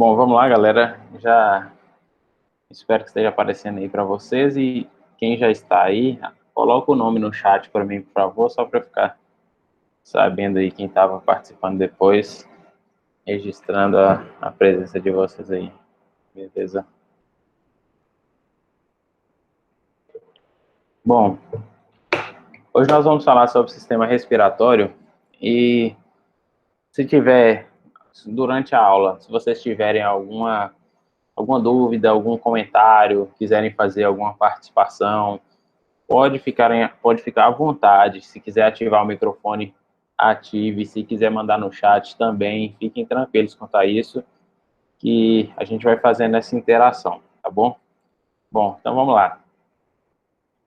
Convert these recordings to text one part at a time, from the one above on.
Bom, vamos lá, galera. Já espero que esteja aparecendo aí para vocês e quem já está aí, coloca o nome no chat para mim, por favor, só para ficar sabendo aí quem estava participando depois, registrando a presença de vocês aí. Beleza? Bom, hoje nós vamos falar sobre o sistema respiratório e se tiver, durante a aula, se vocês tiverem alguma dúvida, algum comentário, quiserem fazer alguma participação, pode ficar à vontade. Se quiser ativar o microfone, ative. Se quiser mandar no chat também, fiquem tranquilos quanto a isso, que a gente vai fazendo essa interação, tá bom? Bom, então vamos lá.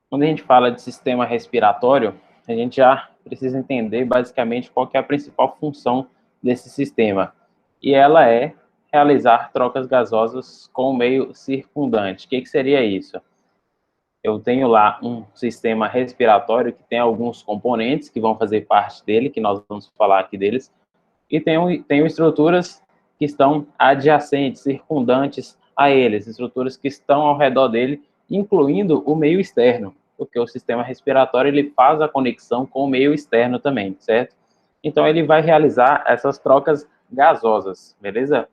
Quando a gente fala de sistema respiratório, a gente já precisa entender basicamente qual que é a principal função desse sistema. E ela é realizar trocas gasosas com o meio circundante. O que seria isso? Eu tenho lá um sistema respiratório que tem alguns componentes que vão fazer parte dele, que nós vamos falar aqui deles, e tenho estruturas que estão adjacentes, circundantes a eles, estruturas que estão ao redor dele, incluindo o meio externo, porque o sistema respiratório ele faz a conexão com o meio externo também, certo? Então ele vai realizar essas trocas gasosas, beleza?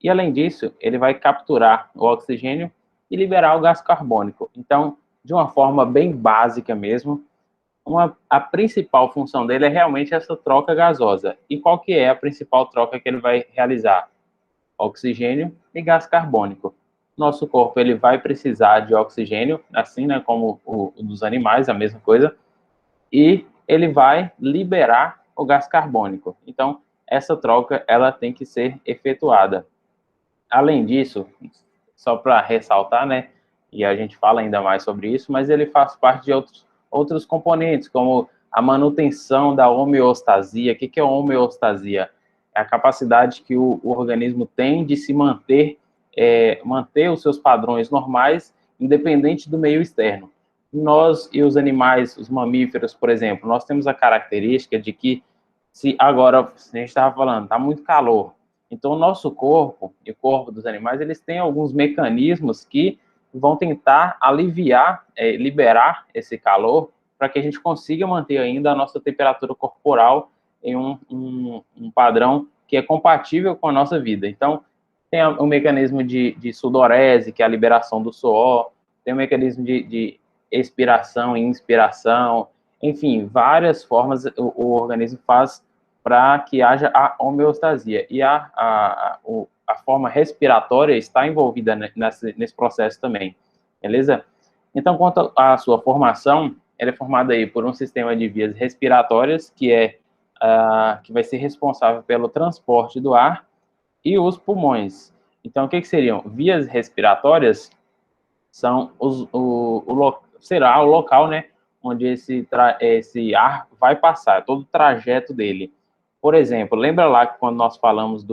E além disso, ele vai capturar o oxigênio e liberar o gás carbônico. Então, de uma forma bem básica mesmo, a principal função dele é realmente essa troca gasosa. E qual que é a principal troca que ele vai realizar? Oxigênio e gás carbônico. Nosso corpo ele vai precisar de oxigênio, assim, né, como o dos animais, a mesma coisa, e ele vai liberar o gás carbônico. Então, essa troca ela tem que ser efetuada. Além disso, só para ressaltar, né, e a gente fala ainda mais sobre isso, mas ele faz parte de outros componentes, como a manutenção da homeostasia. O que é homeostasia? É a capacidade que o organismo tem de se manter, manter os seus padrões normais, independente do meio externo. Nós e os animais, os mamíferos, por exemplo, nós temos a característica de que, se agora, a gente estava falando, está muito calor, então, o nosso corpo e o corpo dos animais, eles têm alguns mecanismos que vão tentar aliviar, liberar esse calor, para que a gente consiga manter ainda a nossa temperatura corporal em um padrão que é compatível com a nossa vida. Então, tem o mecanismo de sudorese, que é a liberação do suor, tem o mecanismo de expiração e inspiração, enfim, várias formas o organismo faz para que haja a homeostasia. E a forma respiratória está envolvida nesse processo também, beleza? Então, quanto à sua formação, ela é formada aí por um sistema de vias respiratórias, que vai ser responsável pelo transporte do ar, e os pulmões. Então, o que seriam? Vias respiratórias são será o local, né, onde esse ar vai passar, todo o trajeto dele. Por exemplo, lembra lá que quando nós falamos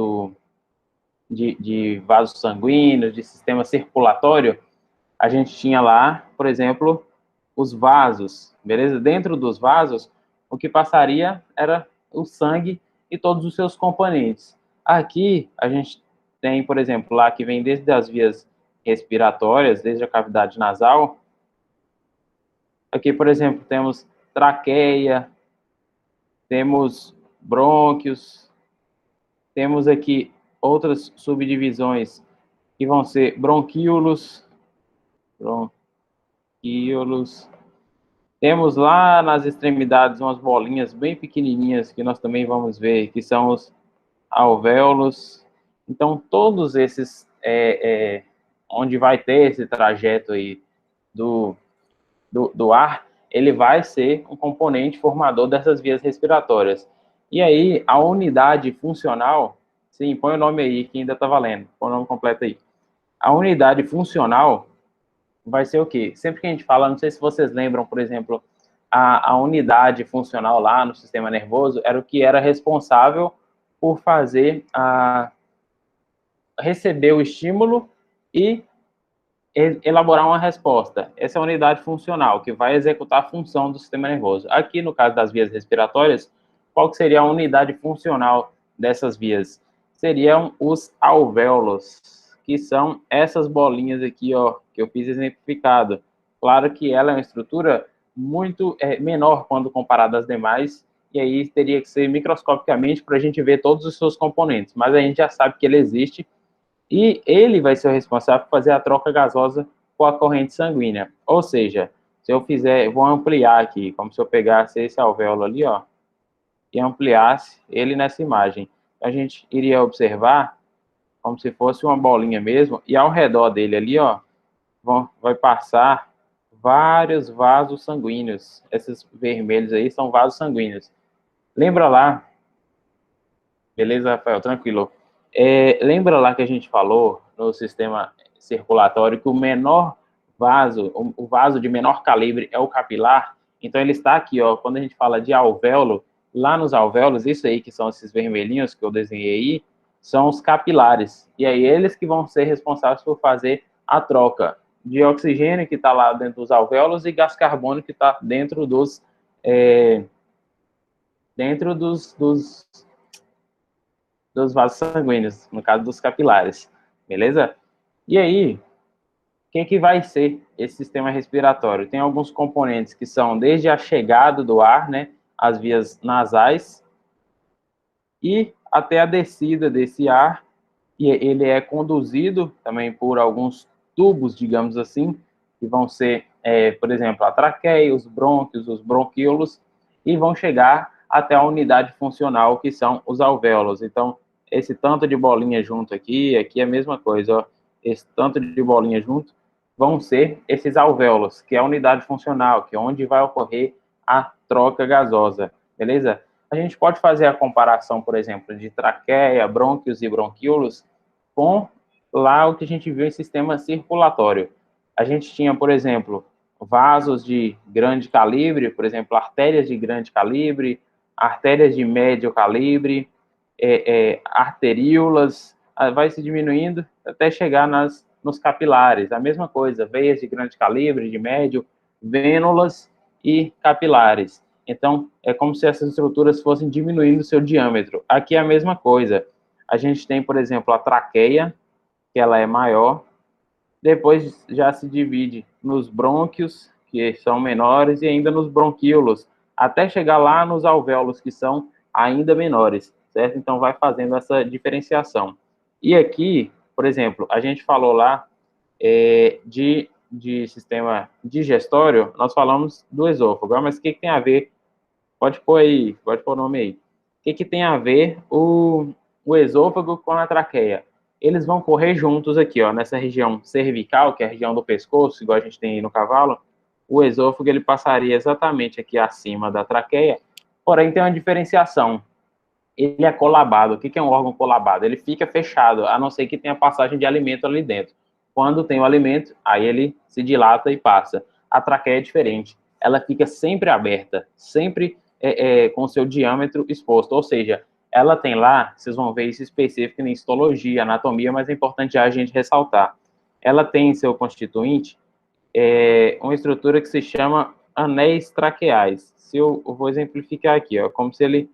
de vasos sanguíneos, de sistema circulatório, a gente tinha lá, por exemplo, os vasos, beleza? Dentro dos vasos, o que passaria era o sangue e todos os seus componentes. Aqui, a gente tem, por exemplo, lá que vem desde as vias respiratórias, desde a cavidade nasal. Aqui, por exemplo, temos traqueia, temos brônquios, temos aqui outras subdivisões que vão ser bronquíolos. Temos lá nas extremidades umas bolinhas bem pequenininhas que nós também vamos ver, que são os alvéolos. Então, todos esses, onde vai ter esse trajeto aí do ar, ele vai ser um componente formador dessas vias respiratórias. E aí, a unidade funcional, sim, põe o nome aí, que ainda está valendo, põe o nome completo aí. A unidade funcional vai ser o quê? Sempre que a gente fala, não sei se vocês lembram, por exemplo, a unidade funcional lá no sistema nervoso era o que era responsável por fazer receber o estímulo e elaborar uma resposta. Essa é a unidade funcional, que vai executar a função do sistema nervoso. Aqui, no caso das vias respiratórias, qual que seria a unidade funcional dessas vias? seriam os alvéolos, que são essas bolinhas aqui, ó, que eu fiz exemplificado. Claro que ela é uma estrutura muito menor quando comparada às demais, e aí teria que ser microscopicamente para a gente ver todos os seus componentes, mas a gente já sabe que ele existe, e ele vai ser o responsável por fazer a troca gasosa com a corrente sanguínea. Ou seja, se eu fizer, eu vou ampliar aqui, como se eu pegasse esse alvéolo ali, ó, e ampliasse ele nessa imagem. A gente iria observar como se fosse uma bolinha mesmo, e ao redor dele ali, ó, vai passar vários vasos sanguíneos. Esses vermelhos aí são vasos sanguíneos. Lembra lá, beleza, Rafael? Tranquilo. Lembra lá que a gente falou no sistema circulatório que o menor vaso, o vaso de menor calibre é o capilar? Então ele está aqui, ó, quando a gente fala de alvéolo, lá nos alvéolos, isso aí que são esses vermelhinhos que eu desenhei aí, são os capilares. E aí eles que vão ser responsáveis por fazer a troca de oxigênio que está lá dentro dos alvéolos e gás carbônico que está dentro dos dentro dos vasos sanguíneos, no caso dos capilares, beleza? E aí, o que vai ser esse sistema respiratório? Tem alguns componentes que são desde a chegada do ar, né, as vias nasais, e até a descida desse ar, e ele é conduzido também por alguns tubos, digamos assim, que vão ser, por exemplo, a traqueia, os brônquios, os bronquíolos, e vão chegar até a unidade funcional, que são os alvéolos. Então, esse tanto de bolinha junto aqui é a mesma coisa, ó. Esse tanto de bolinha junto vão ser esses alvéolos, que é a unidade funcional, que é onde vai ocorrer a troca gasosa, beleza? A gente pode fazer a comparação, por exemplo, de traqueia, brônquios e bronquíolos com lá o que a gente viu em sistema circulatório. A gente tinha, por exemplo, vasos de grande calibre, por exemplo, artérias de grande calibre, artérias de médio calibre, arteríolas, vai se diminuindo até chegar nos capilares. A mesma coisa, veias de grande calibre, de médio, vênulas e capilares. Então, é como se essas estruturas fossem diminuindo o seu diâmetro. Aqui é a mesma coisa. A gente tem, por exemplo, a traqueia, que ela é maior, depois já se divide nos brônquios, que são menores, e ainda nos bronquíolos, até chegar lá nos alvéolos, que são ainda menores, certo? Então, vai fazendo essa diferenciação. E aqui, por exemplo, a gente falou lá de sistema digestório, nós falamos do esôfago, mas o que tem a ver? Pode pôr aí, pode pôr o nome aí. O que tem a ver o esôfago com a traqueia? Eles vão correr juntos aqui, ó, nessa região cervical, que é a região do pescoço, igual a gente tem aí no cavalo. O esôfago ele passaria exatamente aqui acima da traqueia, porém tem uma diferenciação. Ele é colabado. O que é um órgão colabado? Ele fica fechado, a não ser que tenha passagem de alimento ali dentro. Quando tem o alimento, aí ele se dilata e passa. A traqueia é diferente. Ela fica sempre aberta, sempre com o seu diâmetro exposto. Ou seja, ela tem lá, vocês vão ver isso específico em histologia, anatomia, mas é importante a gente ressaltar. Ela tem em seu constituinte uma estrutura que se chama anéis traqueais. Se eu vou exemplificar aqui, ó, como se ele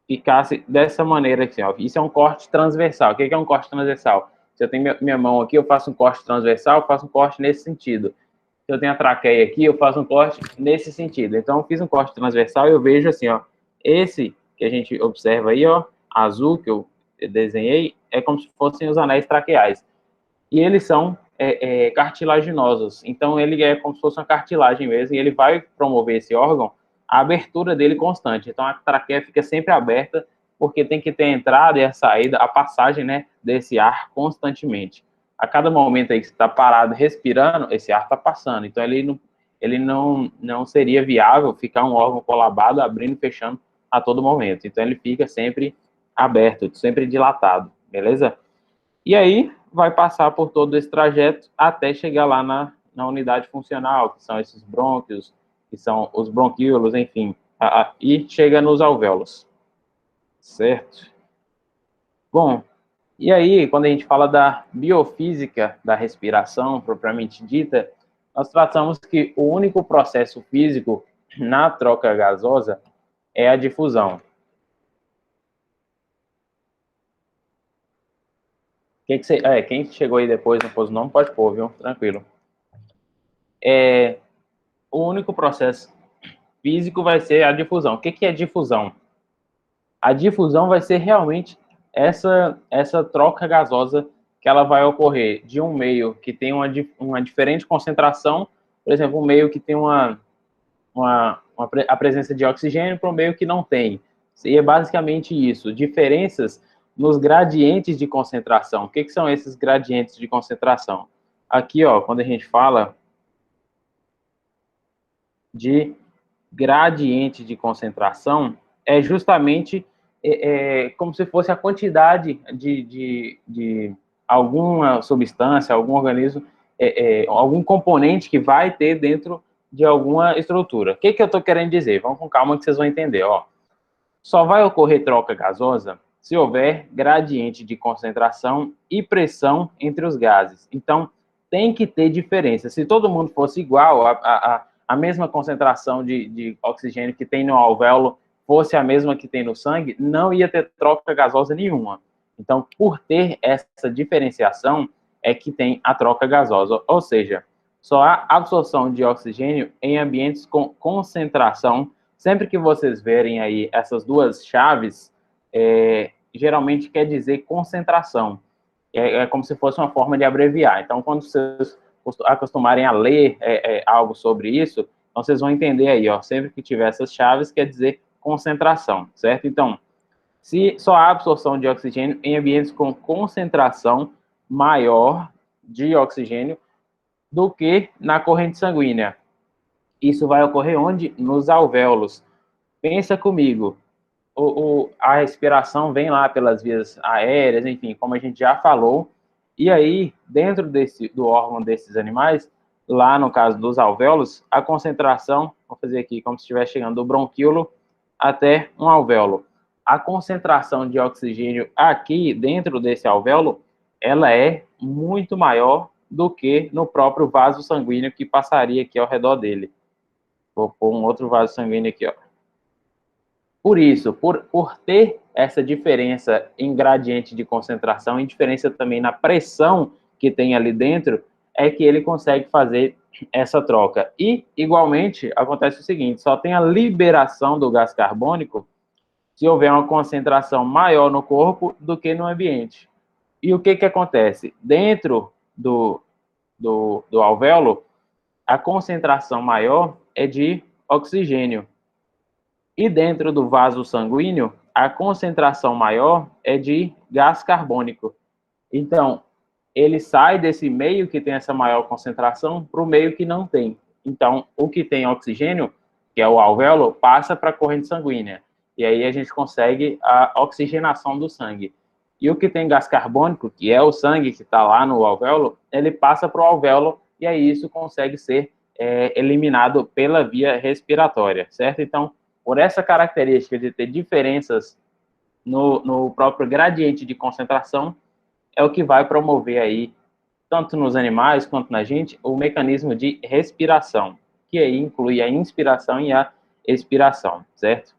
ficasse dessa maneira aqui, ó. Isso é um corte transversal. O que é um corte transversal? Se eu tenho minha mão aqui, eu faço um corte transversal, eu faço um corte nesse sentido. Se eu tenho a traqueia aqui, eu faço um corte nesse sentido. Então, eu fiz um corte transversal e eu vejo assim, ó, esse que a gente observa aí, ó, azul que eu desenhei, é como se fossem os anéis traqueais. E eles são cartilaginosos. Então, ele é como se fosse uma cartilagem mesmo, e ele vai promover esse órgão, a abertura dele constante. Então, a traqueia fica sempre aberta, porque tem que ter a entrada e a saída, a passagem, né, desse ar constantemente. A cada momento aí que você está parado respirando, esse ar está passando. Então, ele não seria viável ficar um órgão colabado, abrindo e fechando a todo momento. Então, ele fica sempre aberto, sempre dilatado, beleza? E aí vai passar por todo esse trajeto até chegar lá na unidade funcional, que são esses brônquios, que são os bronquíolos, enfim, e chega nos alvéolos, certo? Bom, e aí, quando a gente fala da biofísica da respiração, propriamente dita, nós tratamos que o único processo físico na troca gasosa é a difusão. Quem chegou aí depois, não pôs o nome, pode pôr, viu? Tranquilo. O único processo físico vai ser a difusão. O que é difusão? A difusão vai ser realmente essa troca gasosa que ela vai ocorrer de um meio que tem uma diferente concentração, por exemplo, um meio que tem a presença de oxigênio para um meio que não tem. E é basicamente isso, diferenças nos gradientes de concentração. O que são esses gradientes de concentração? Aqui, ó, quando a gente fala de gradiente de concentração, é justamente como se fosse a quantidade de alguma substância, algum organismo, algum componente que vai ter dentro de alguma estrutura. O que eu estou querendo dizer? Vamos com calma que vocês vão entender. Ó. Só vai ocorrer troca gasosa se houver gradiente de concentração e pressão entre os gases. Então, tem que ter diferença. Se todo mundo fosse igual, a mesma concentração de oxigênio que tem no alvéolo fosse a mesma que tem no sangue, não ia ter troca gasosa nenhuma. Então, por ter essa diferenciação, é que tem a troca gasosa. Ou seja, só há absorção de oxigênio em ambientes com concentração. Sempre que vocês verem aí essas duas chaves, geralmente quer dizer concentração. É como se fosse uma forma de abreviar. Então, quando vocês acostumarem a ler algo sobre isso, então vocês vão entender aí, ó, sempre que tiver essas chaves, quer dizer concentração, certo? Então, se só há absorção de oxigênio em ambientes com concentração maior de oxigênio do que na corrente sanguínea. Isso vai ocorrer onde? Nos alvéolos. Pensa comigo, a respiração vem lá pelas vias aéreas, enfim, como a gente já falou, e aí, dentro do órgão desses animais, lá no caso dos alvéolos, a concentração, vou fazer aqui como se estivesse chegando do bronquíolo até um alvéolo. A concentração de oxigênio aqui dentro desse alvéolo, ela é muito maior do que no próprio vaso sanguíneo que passaria aqui ao redor dele. Vou pôr um outro vaso sanguíneo aqui, ó. Por isso, por ter essa diferença em gradiente de concentração e diferença também na pressão que tem ali dentro, é que ele consegue fazer essa troca. E, igualmente, acontece o seguinte, só tem a liberação do gás carbônico se houver uma concentração maior no corpo do que no ambiente. E o que acontece? Dentro do alvéolo, a concentração maior é de oxigênio. E dentro do vaso sanguíneo, a concentração maior é de gás carbônico. Então, ele sai desse meio que tem essa maior concentração para o meio que não tem. Então, o que tem oxigênio, que é o alvéolo, passa para a corrente sanguínea. E aí a gente consegue a oxigenação do sangue. E o que tem gás carbônico, que é o sangue que está lá no alvéolo, ele passa para o alvéolo e aí isso consegue ser eliminado pela via respiratória, certo? Então, por essa característica de ter diferenças no próprio gradiente de concentração, é o que vai promover aí, tanto nos animais quanto na gente, o mecanismo de respiração, que aí inclui a inspiração e a expiração, certo?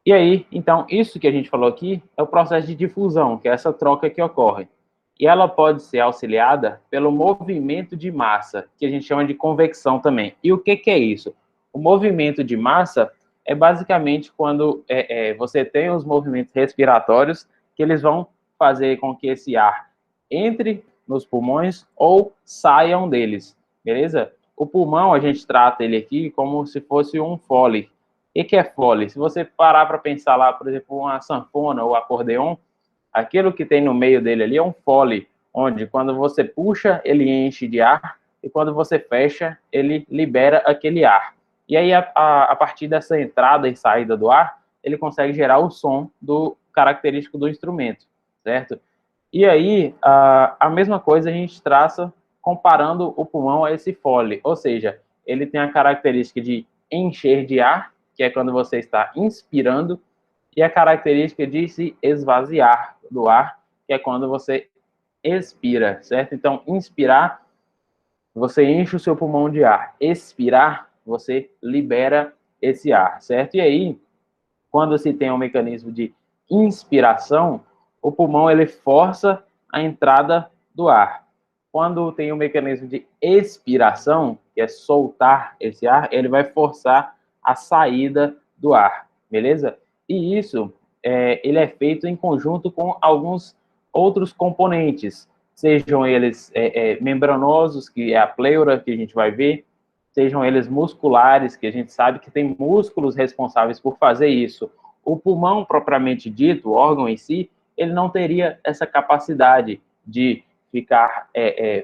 E aí, então, isso que a gente falou aqui é o processo de difusão, que é essa troca que ocorre. E ela pode ser auxiliada pelo movimento de massa, que a gente chama de convecção também. E o que é isso? O movimento de massa é basicamente quando você tem os movimentos respiratórios que eles vão fazer com que esse ar entre nos pulmões ou saiam deles, beleza? O pulmão, a gente trata ele aqui como se fosse um fole. O que é fole? Se você parar para pensar lá, por exemplo, uma sanfona ou acordeon, aquilo que tem no meio dele ali é um fole, onde quando você puxa, ele enche de ar, e quando você fecha, ele libera aquele ar. E aí, a partir dessa entrada e saída do ar, ele consegue gerar o som característico do instrumento, certo? E aí, a mesma coisa a gente traça comparando o pulmão a esse fole, ou seja, ele tem a característica de encher de ar, que é quando você está inspirando, e a característica de se esvaziar do ar, que é quando você expira, certo? Então, inspirar, você enche o seu pulmão de ar. Expirar, você libera esse ar, certo? E aí, quando se tem um mecanismo de inspiração, o pulmão ele força a entrada do ar. Quando tem um mecanismo de expiração, que é soltar esse ar, ele vai forçar a saída do ar, beleza? E isso, ele é feito em conjunto com alguns outros componentes, sejam eles membranosos, que é a pleura, que a gente vai ver, sejam eles musculares, que a gente sabe que tem músculos responsáveis por fazer isso. O pulmão, propriamente dito, o órgão em si, ele não teria essa capacidade de ficar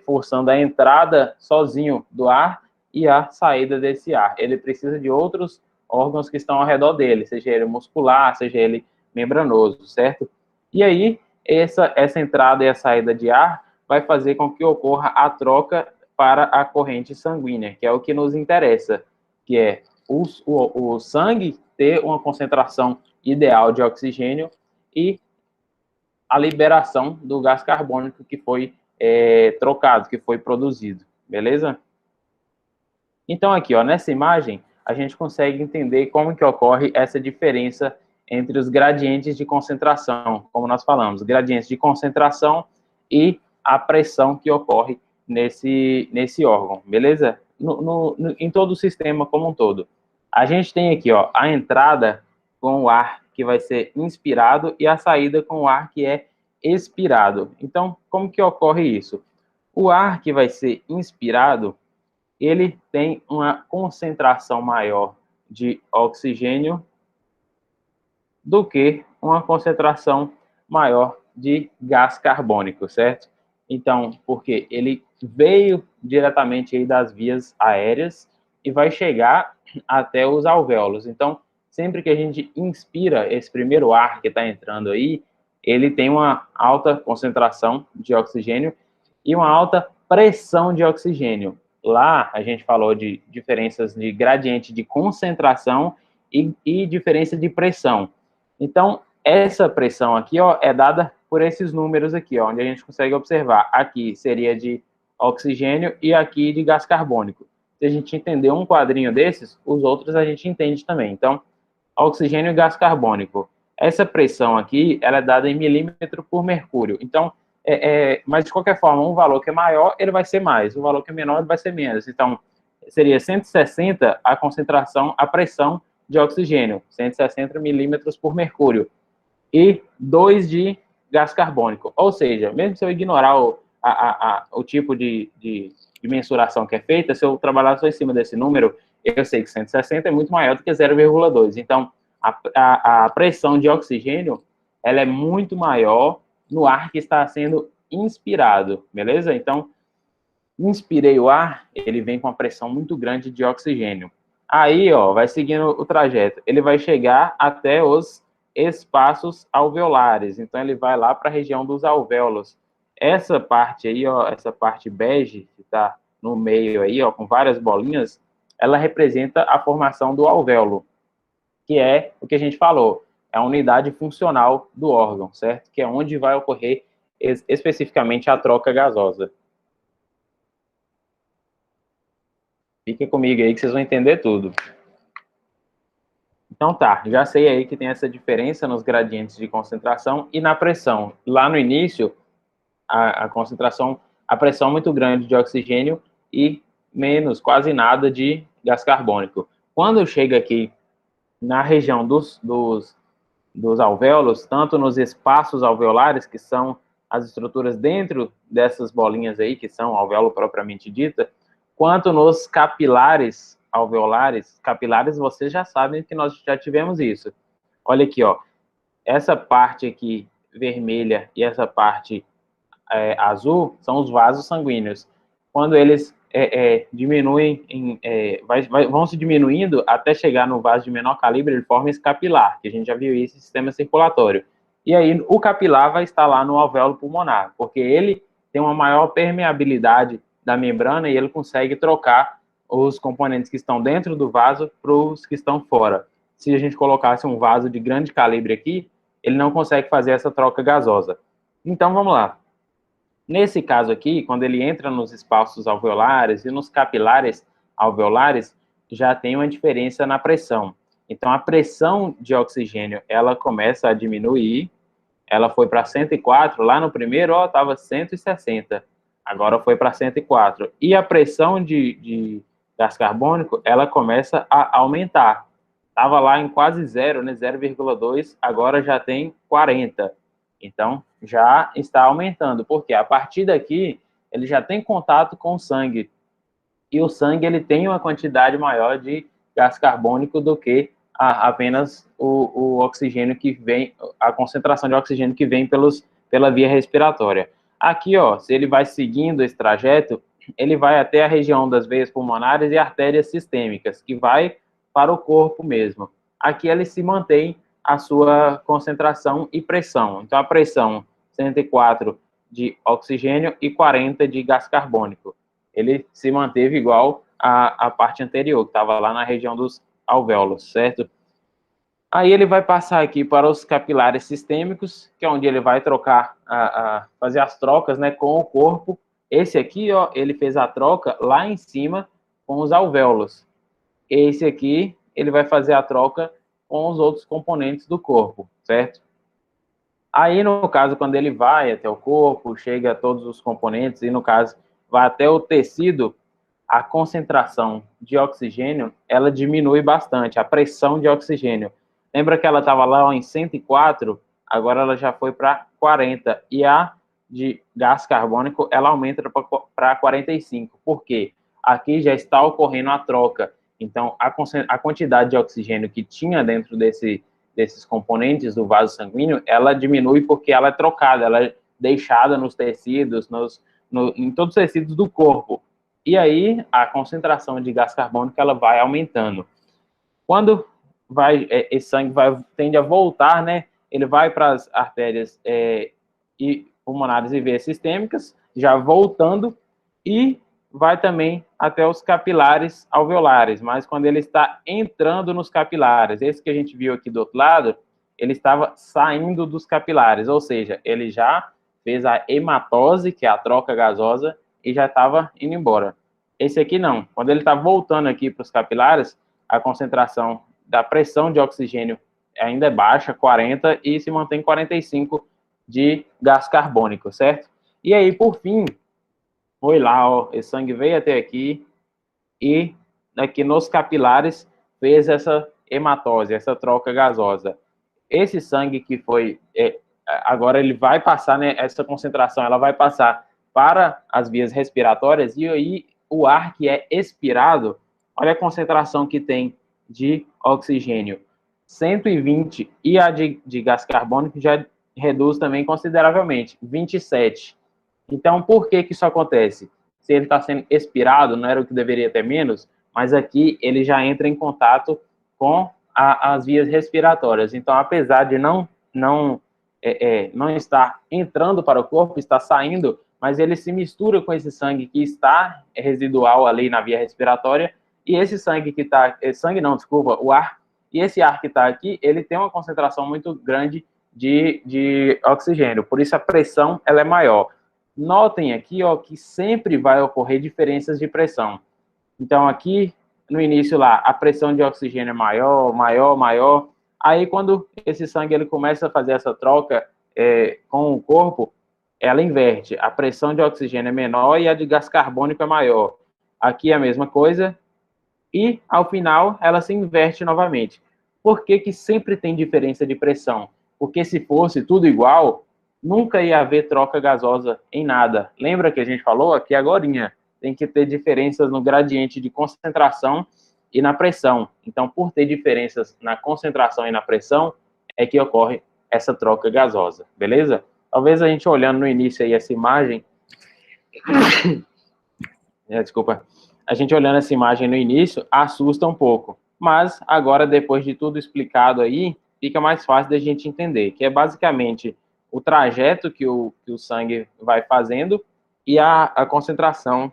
forçando a entrada sozinho do ar e a saída desse ar. Ele precisa de outros órgãos que estão ao redor dele, seja ele muscular, seja ele membranoso, certo? E aí, essa entrada e a saída de ar vai fazer com que ocorra a troca para a corrente sanguínea, que é o que nos interessa, que é o sangue ter uma concentração ideal de oxigênio e a liberação do gás carbônico que foi trocado, que foi produzido, beleza? Então aqui, ó, nessa imagem, a gente consegue entender como que ocorre essa diferença entre os gradientes de concentração, como nós falamos, gradientes de concentração e a pressão que ocorre nesse órgão, beleza? Em todo o sistema como um todo. A gente tem aqui, ó, a entrada com o ar que vai ser inspirado e a saída com o ar que é expirado. Então, como que ocorre isso? O ar que vai ser inspirado, ele tem uma concentração maior de oxigênio do que uma concentração maior de gás carbônico, certo? Então, porque ele veio diretamente aí das vias aéreas e vai chegar até os alvéolos. Então, sempre que a gente inspira esse primeiro ar que está entrando aí, ele tem uma alta concentração de oxigênio e uma alta pressão de oxigênio. Lá, a gente falou de diferenças de gradiente de concentração e diferença de pressão. Então, essa pressão aqui, ó, é dada por esses números aqui, ó, onde a gente consegue observar. Aqui seria de oxigênio e aqui de gás carbônico. Se a gente entender um quadrinho desses, os outros a gente entende também. Então, oxigênio e gás carbônico. Essa pressão aqui, ela é dada em milímetro por mercúrio. Então, mas de qualquer forma, um valor que é maior, ele vai ser mais. O valor que é menor, ele vai ser menos. Então, seria 160 a concentração, a pressão de oxigênio, 160 milímetros por mercúrio, e 2 de gás carbônico. Ou seja, mesmo se eu ignorar o tipo de mensuração que é feita, se eu trabalhar só em cima desse número, eu sei que 160 é muito maior do que 0,2. Então, a pressão de oxigênio, ela é muito maior no ar que está sendo inspirado, beleza? Então, inspirei o ar, ele vem com uma pressão muito grande de oxigênio. Aí, ó, vai seguindo o trajeto. Ele vai chegar até os espaços alveolares. Então, ele vai lá para a região dos alvéolos. Essa parte aí, ó, essa parte bege, que está no meio aí, ó, com várias bolinhas, ela representa a formação do alvéolo, que é o que a gente falou, é a unidade funcional do órgão, certo? Que é onde vai ocorrer especificamente a troca gasosa. Fiquem comigo aí que vocês vão entender tudo. Então tá, já sei aí que tem essa diferença nos gradientes de concentração e na pressão. Lá no início, a concentração, a pressão muito grande de oxigênio e menos, quase nada de gás carbônico. Quando chega aqui na região dos alvéolos, tanto nos espaços alveolares, que são as estruturas dentro dessas bolinhas aí, que são alvéolo propriamente dita, quanto nos capilares alveolares. Capilares, vocês já sabem que nós já tivemos isso. Olha aqui, ó. Essa parte aqui vermelha e essa parte azul são os vasos sanguíneos. Quando eles diminuem, vão se diminuindo até chegar no vaso de menor calibre, ele forma esse capilar, que a gente já viu isso, sistema circulatório. E aí o capilar vai estar lá no alvéolo pulmonar, porque ele tem uma maior permeabilidade da membrana e ele consegue trocar os componentes que estão dentro do vaso para os que estão fora. Se a gente colocasse um vaso de grande calibre aqui, ele não consegue fazer essa troca gasosa. Então, vamos lá. Nesse caso aqui, quando ele entra nos espaços alveolares e nos capilares alveolares, já tem uma diferença na pressão. Então, a pressão de oxigênio, ela começa a diminuir ela foi para 104, lá no primeiro, ó, estava 160, agora foi para 104. E a pressão de gás carbônico, ela começa a aumentar. Estava lá em quase zero, né, 0,2, agora já tem 40. Então, já está aumentando, porque a partir daqui, ele já tem contato com o sangue, e o sangue ele tem uma quantidade maior de gás carbônico do que apenas o oxigênio que vem, a concentração de oxigênio que vem pela via respiratória. Aqui, ó, se ele vai seguindo esse trajeto, ele vai até a região das veias pulmonares e artérias sistêmicas, que vai para o corpo mesmo. Aqui ele se mantém a sua concentração e pressão. Então, a pressão 104 de oxigênio e 40 de gás carbônico. Ele se manteve igual à parte anterior, que estava lá na região dos alvéolos, certo? Aí ele vai passar aqui para os capilares sistêmicos, que é onde ele vai trocar, fazer as trocas, né, com o corpo. Esse aqui, ó, ele fez a troca lá em cima com os alvéolos. Esse aqui, ele vai fazer a troca com os outros componentes do corpo, certo? Aí, no caso, quando ele vai até o corpo, chega a todos os componentes, e no caso, vai até o tecido, a concentração de oxigênio, ela diminui bastante, a pressão de oxigênio. Lembra que ela estava lá em 104, agora ela já foi para 40, e a de gás carbônico, ela aumenta para 45. Por quê? Aqui já está ocorrendo a troca. Então, a quantidade de oxigênio que tinha dentro desses componentes do vaso sanguíneo, ela diminui porque ela é trocada, ela é deixada nos tecidos, em todos os tecidos do corpo. E aí, a concentração de gás carbônico, ela vai aumentando. Quando esse sangue tende a voltar, né? Ele vai para as artérias e pulmonares e veias sistêmicas, já voltando, e vai também até os capilares alveolares, mas quando ele está entrando nos capilares, esse que a gente viu aqui do outro lado, ele estava saindo dos capilares, ou seja, ele já fez a hematose, que é a troca gasosa, e já estava indo embora. Esse aqui não. Quando ele está voltando aqui para os capilares, a concentração da pressão de oxigênio ainda é baixa, 40, e se mantém 45 de gás carbônico, certo? E aí, por fim, foi lá, ó, esse sangue veio até aqui e aqui nos capilares fez essa hematose, essa troca gasosa. Esse sangue que foi, agora ele vai passar, né, essa concentração, ela vai passar para as vias respiratórias, e aí o ar que é expirado, olha a concentração que tem de oxigênio, 120, e a de gás carbônico já reduz também consideravelmente, 27. Então, por que isso acontece? Se ele está sendo expirado, não era o que deveria ter menos, mas aqui ele já entra em contato com as vias respiratórias. Então, apesar de não estar entrando para o corpo, está saindo, mas ele se mistura com esse sangue que está residual ali na via respiratória, e esse sangue que está, sangue não, desculpa, o ar, e esse ar que está aqui, ele tem uma concentração muito grande de oxigênio, por isso a pressão ela é maior. Notem aqui, ó, que sempre vai ocorrer diferenças de pressão. Então, aqui, no início lá, a pressão de oxigênio é maior, maior, maior. Aí, quando esse sangue ele começa a fazer essa troca com o corpo, ela inverte. A pressão de oxigênio é menor e a de gás carbônico é maior. Aqui é a mesma coisa. E, ao final, ela se inverte novamente. Por que sempre tem diferença de pressão? Porque se fosse tudo igual, nunca ia haver troca gasosa em nada. Lembra que a gente falou aqui agorinha? Tem que ter diferenças no gradiente de concentração e na pressão. Então, por ter diferenças na concentração e na pressão, é que ocorre essa troca gasosa, beleza? Talvez a gente olhando no início aí essa imagem... desculpa. A gente olhando essa imagem no início, assusta um pouco. Mas, agora, depois de tudo explicado aí, fica mais fácil da gente entender, que é basicamente o trajeto que o sangue vai fazendo e a concentração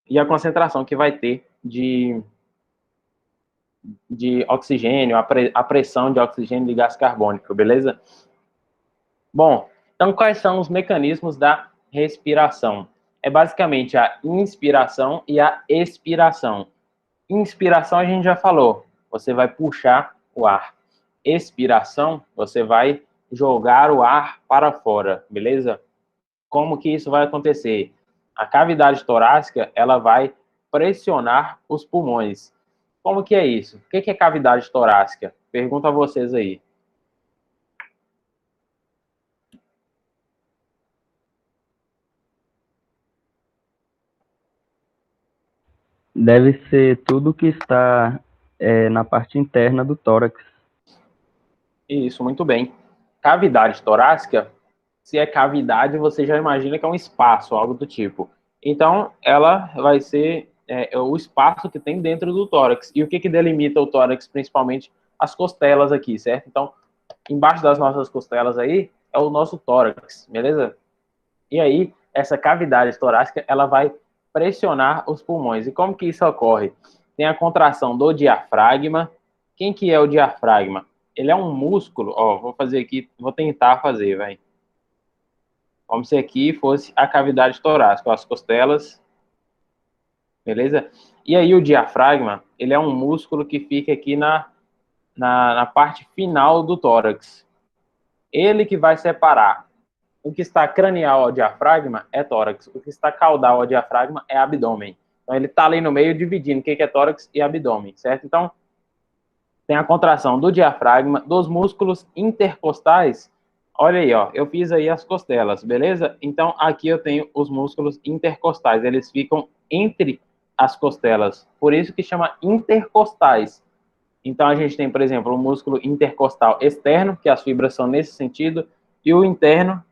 e a concentração que vai ter de oxigênio, a pressão de oxigênio e gás carbônico, beleza? Bom, então quais são os mecanismos da respiração? É basicamente a inspiração e a expiração. Inspiração a gente já falou, você vai puxar o ar. expiração, você vai jogar o ar para fora, beleza? Como que isso vai acontecer? A cavidade torácica, ela vai pressionar os pulmões. Como que é isso? O que é cavidade torácica? Pergunto a vocês aí. Deve ser tudo que está na parte interna do tórax. Isso, muito bem. Cavidade torácica, se é cavidade, você já imagina que é um espaço, algo do tipo. Então, ela vai ser o espaço que tem dentro do tórax. E o que delimita o tórax, principalmente as costelas aqui, certo? Então, embaixo das nossas costelas aí é o nosso tórax, beleza? E aí, essa cavidade torácica, ela vai pressionar os pulmões. E como que isso ocorre? Tem a contração do diafragma. Quem que é o diafragma? Ele é um músculo, ó, vou fazer aqui, vou tentar fazer, vai. Como se aqui fosse a cavidade torácica, ó, as costelas, beleza? E aí o diafragma, ele é um músculo que fica aqui na parte final do tórax. Ele que vai separar o que está cranial ao diafragma é tórax, o que está caudal ao diafragma é abdômen. Então ele está ali no meio dividindo o que é tórax e abdômen, certo? Então tem a contração do diafragma, dos músculos intercostais. Olha aí, ó, eu fiz aí as costelas, beleza? Então aqui eu tenho os músculos intercostais, eles ficam entre as costelas, por isso que chama intercostais. Então a gente tem, por exemplo, o músculo intercostal externo, que as fibras são nesse sentido, e o interno,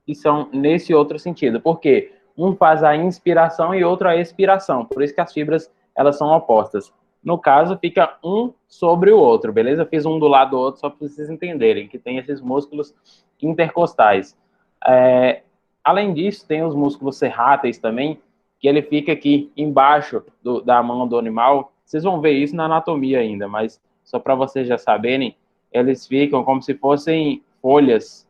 que são nesse outro sentido. Por quê? Um faz a inspiração e outro a expiração. Por isso que as fibras, elas são opostas. No caso, fica um sobre o outro, beleza? Eu fiz um do lado do outro só para vocês entenderem que tem esses músculos intercostais. Além disso, tem os músculos serráteis também, que ele fica aqui embaixo da mão do animal. Vocês vão ver isso na anatomia ainda, mas só para vocês já saberem, eles ficam como se fossem folhas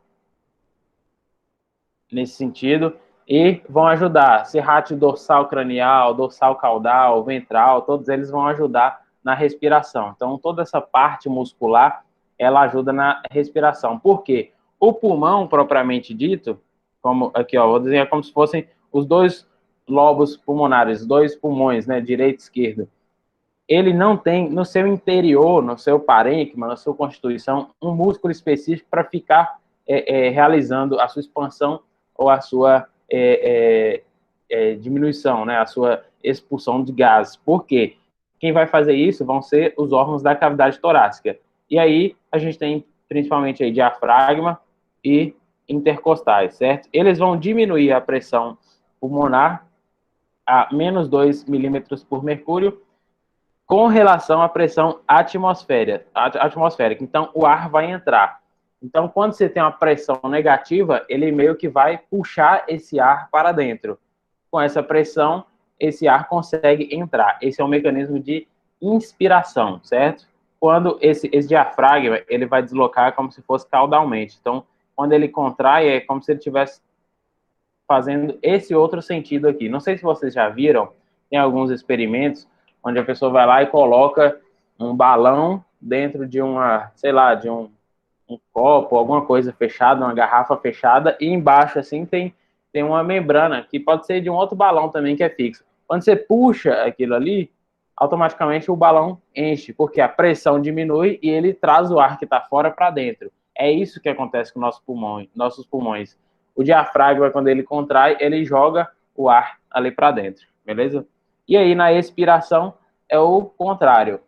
nesse sentido, e vão ajudar, serrátil dorsal cranial, dorsal caudal, ventral, todos eles vão ajudar na respiração. Então, toda essa parte muscular, ela ajuda na respiração. Por quê? O pulmão, propriamente dito, como aqui, ó, vou desenhar como se fossem os dois lobos pulmonares, dois pulmões, né, direito e esquerdo. Ele não tem no seu interior, no seu parênquima, na sua constituição, um músculo específico para ficar realizando a sua expansão ou a sua diminuição, né, a sua expulsão de gases. Por quê? Quem vai fazer isso vão ser os órgãos da cavidade torácica. E aí a gente tem principalmente aí diafragma e intercostais, certo? Eles vão diminuir a pressão pulmonar a menos 2 milímetros por mercúrio com relação à pressão atmosférica. Então, o ar vai entrar. Então, quando você tem uma pressão negativa, ele meio que vai puxar esse ar para dentro. Com essa pressão, esse ar consegue entrar. Esse é um mecanismo de inspiração, certo? Quando esse diafragma, ele vai deslocar como se fosse caudalmente. Então, quando ele contrai, é como se ele estivesse fazendo esse outro sentido aqui. Não sei se vocês já viram, tem alguns experimentos onde a pessoa vai lá e coloca um balão dentro de uma, sei lá, de um copo, alguma coisa fechada, uma garrafa fechada, e embaixo, assim, tem uma membrana, que pode ser de um outro balão também, que é fixo. Quando você puxa aquilo ali, automaticamente o balão enche, porque a pressão diminui e ele traz o ar que está fora para dentro. É isso que acontece com nossos pulmões. O diafragma, quando ele contrai, ele joga o ar ali para dentro, beleza? E aí, na expiração, é o contrário.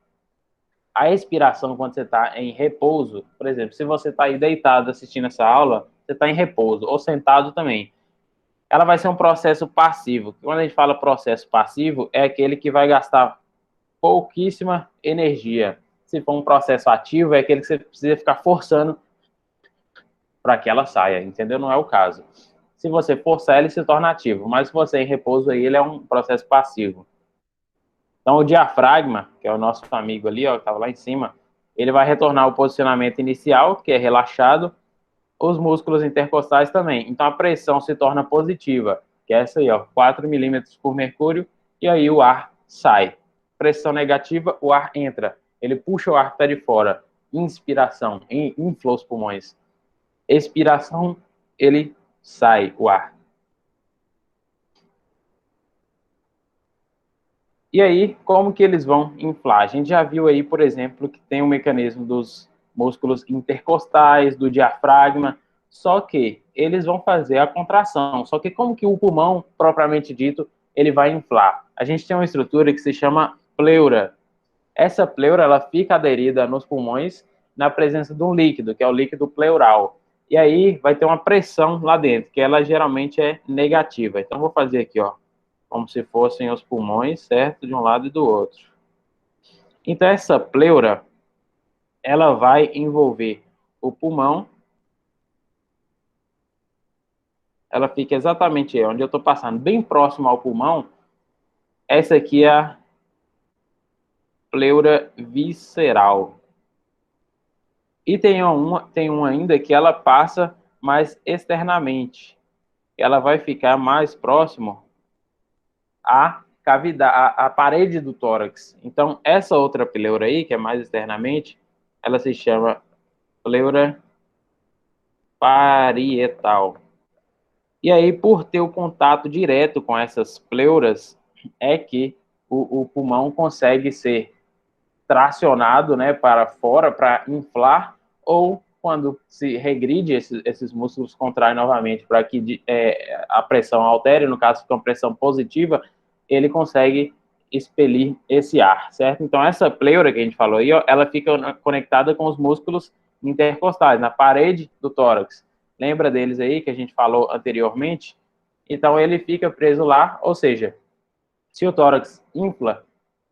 A expiração, quando você está em repouso, por exemplo, se você está aí deitado assistindo essa aula, você está em repouso, ou sentado também. Ela vai ser um processo passivo. Quando a gente fala processo passivo, é aquele que vai gastar pouquíssima energia. Se for um processo ativo, é aquele que você precisa ficar forçando para que ela saia, entendeu? Não é o caso. Se você forçar, ele se torna ativo, mas se você é em repouso, aí ele é um processo passivo. Então, o diafragma, que é o nosso amigo ali, ó, que estava lá em cima, ele vai retornar ao posicionamento inicial, que é relaxado, os músculos intercostais também. Então, a pressão se torna positiva, que é essa aí, ó, 4 milímetros por mercúrio, e aí o ar sai. Pressão negativa, o ar entra. Ele puxa o ar que está de fora. inspiração, infla os pulmões. Expiração, ele sai o ar. E aí, como que eles vão inflar? A gente já viu aí, por exemplo, que tem um mecanismo dos músculos intercostais, do diafragma, só que eles vão fazer a contração. Só que como que o pulmão, propriamente dito, ele vai inflar? A gente tem uma estrutura que se chama pleura. Essa pleura, ela fica aderida nos pulmões na presença de um líquido, que é o líquido pleural. E aí vai ter uma pressão lá dentro, que ela geralmente é negativa. Então, vou fazer aqui, ó, como se fossem os pulmões, certo? De um lado e do outro. Então, essa pleura, ela vai envolver o pulmão. Ela fica exatamente onde eu estou passando, bem próximo ao pulmão. Essa aqui é a pleura visceral. E tem uma ainda que ela passa mais externamente. Ela vai ficar mais próximo à cavidade, à parede do tórax. Então, essa outra pleura aí, que é mais externamente, ela se chama pleura parietal. E aí, por ter o contato direto com essas pleuras, é que o pulmão consegue ser tracionado, né, para fora, para inflar, ou quando se regride, esses músculos contraem novamente para que a pressão altere, no caso, fica uma pressão positiva, ele consegue expelir esse ar, certo? Então, essa pleura que a gente falou aí, ó, ela fica conectada com os músculos intercostais, na parede do tórax. Lembra deles aí que a gente falou anteriormente? Então, ele fica preso lá, ou seja, se o tórax infla,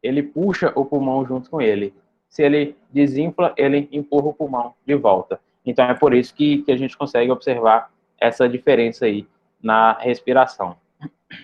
ele puxa o pulmão junto com ele. Se ele desinfla, ele empurra o pulmão de volta. Então, é por isso que a gente consegue observar essa diferença aí na respiração.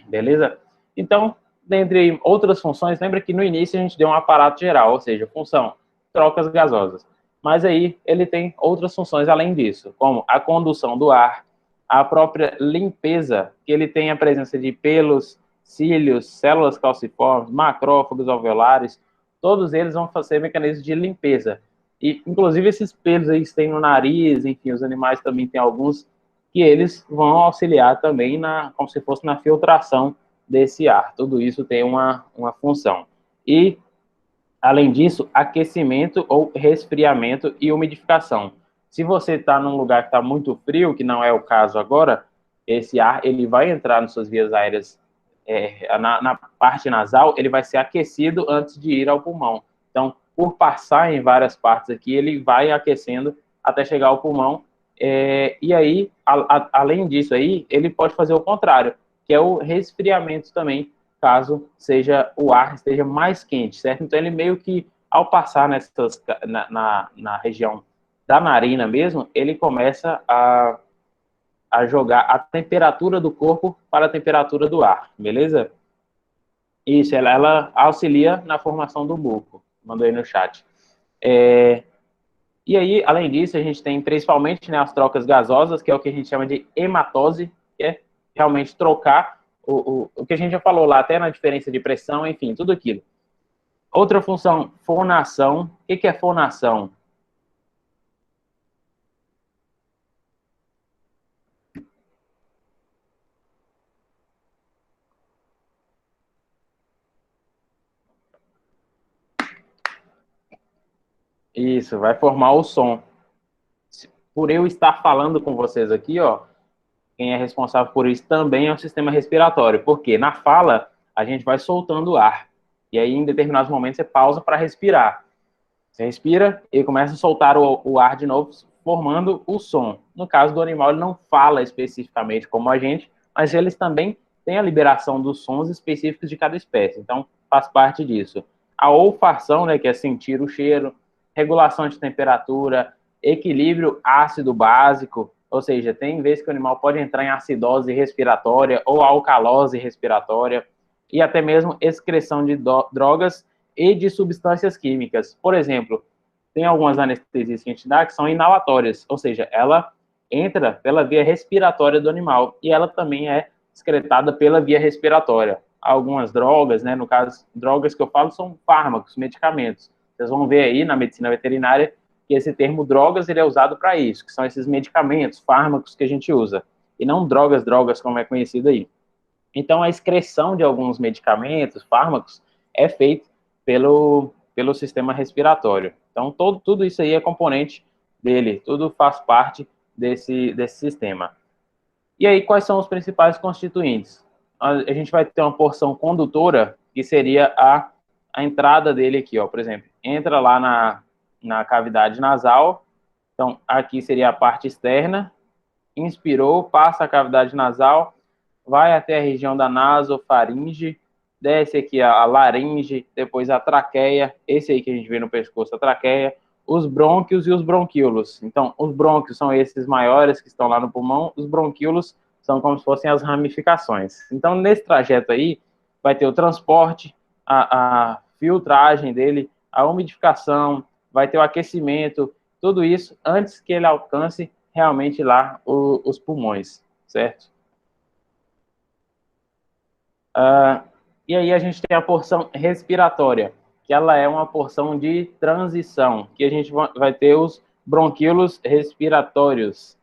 Beleza? Então, dentre outras funções, lembra que no início a gente deu um aparato geral, ou seja, função, trocas gasosas. Mas aí ele tem outras funções além disso, como a condução do ar, a própria limpeza, que ele tem a presença de pelos, cílios, células calciformes, macrófagos alveolares, todos eles vão fazer mecanismos de limpeza. E, inclusive, esses pelos aí que tem no nariz, enfim, os animais também têm alguns, que eles vão auxiliar também como se fosse na filtração desse ar. Tudo isso tem uma função. E, além disso, aquecimento ou resfriamento e umidificação. Se você está num lugar que está muito frio, que não é o caso agora, esse ar ele vai entrar nas suas vias aéreas, na parte nasal, ele vai ser aquecido antes de ir ao pulmão. Então, por passar em várias partes aqui, ele vai aquecendo até chegar ao pulmão. E aí, além disso aí, ele pode fazer o contrário, que é o resfriamento também, caso o ar esteja mais quente, certo? Então, ele meio que, ao passar na região da narina mesmo, ele começa a jogar a temperatura do corpo para a temperatura do ar, beleza? Isso, ela auxilia na formação do muco. Mandou aí no chat. E aí, além disso, a gente tem principalmente, né, as trocas gasosas, que é o que a gente chama de hematose, que é realmente trocar o que a gente já falou lá, até na diferença de pressão, enfim, tudo aquilo. Outra função, fonação. O que é fonação? Isso, vai formar o som. Por eu estar falando com vocês aqui, ó, quem é responsável por isso também é o sistema respiratório, porque na fala a gente vai soltando o ar. E aí, em determinados momentos, você pausa para respirar. Você respira e começa a soltar o ar de novo, formando o som. No caso do animal, ele não fala especificamente como a gente, mas eles também têm a liberação dos sons específicos de cada espécie. Então, faz parte disso. A olfação, né, que é sentir o cheiro, regulação de temperatura, equilíbrio ácido básico, ou seja, tem vezes que o animal pode entrar em acidose respiratória ou alcalose respiratória, e até mesmo excreção de drogas e de substâncias químicas. Por exemplo, tem algumas anestesias que a gente dá que são inalatórias, ou seja, ela entra pela via respiratória do animal e ela também é excretada pela via respiratória. Algumas drogas, né, no caso, drogas que eu falo são fármacos, medicamentos. Vocês vão ver aí na medicina veterinária que esse termo drogas ele é usado para isso, que são esses medicamentos, fármacos que a gente usa, e não drogas como é conhecido aí. Então, a excreção de alguns medicamentos, fármacos, é feita pelo sistema respiratório. Então, tudo isso aí é componente dele, tudo faz parte desse sistema. E aí, quais são os principais constituintes? A gente vai ter uma porção condutora, que seria a entrada dele aqui, ó. Por exemplo, entra lá na cavidade nasal, então aqui seria a parte externa, inspirou, passa a cavidade nasal, vai até a região da nasofaringe, desce aqui a laringe, depois a traqueia, esse aí que a gente vê no pescoço, a traqueia, os brônquios e os bronquíolos. Então, os brônquios são esses maiores que estão lá no pulmão, os bronquíolos são como se fossem as ramificações. Então, nesse trajeto aí, vai ter o transporte, a filtragem dele, a umidificação, vai ter o aquecimento, tudo isso antes que ele alcance realmente lá os pulmões, certo? E aí a gente tem a porção respiratória, que ela é uma porção de transição, que a gente vai ter os bronquíolos respiratórios,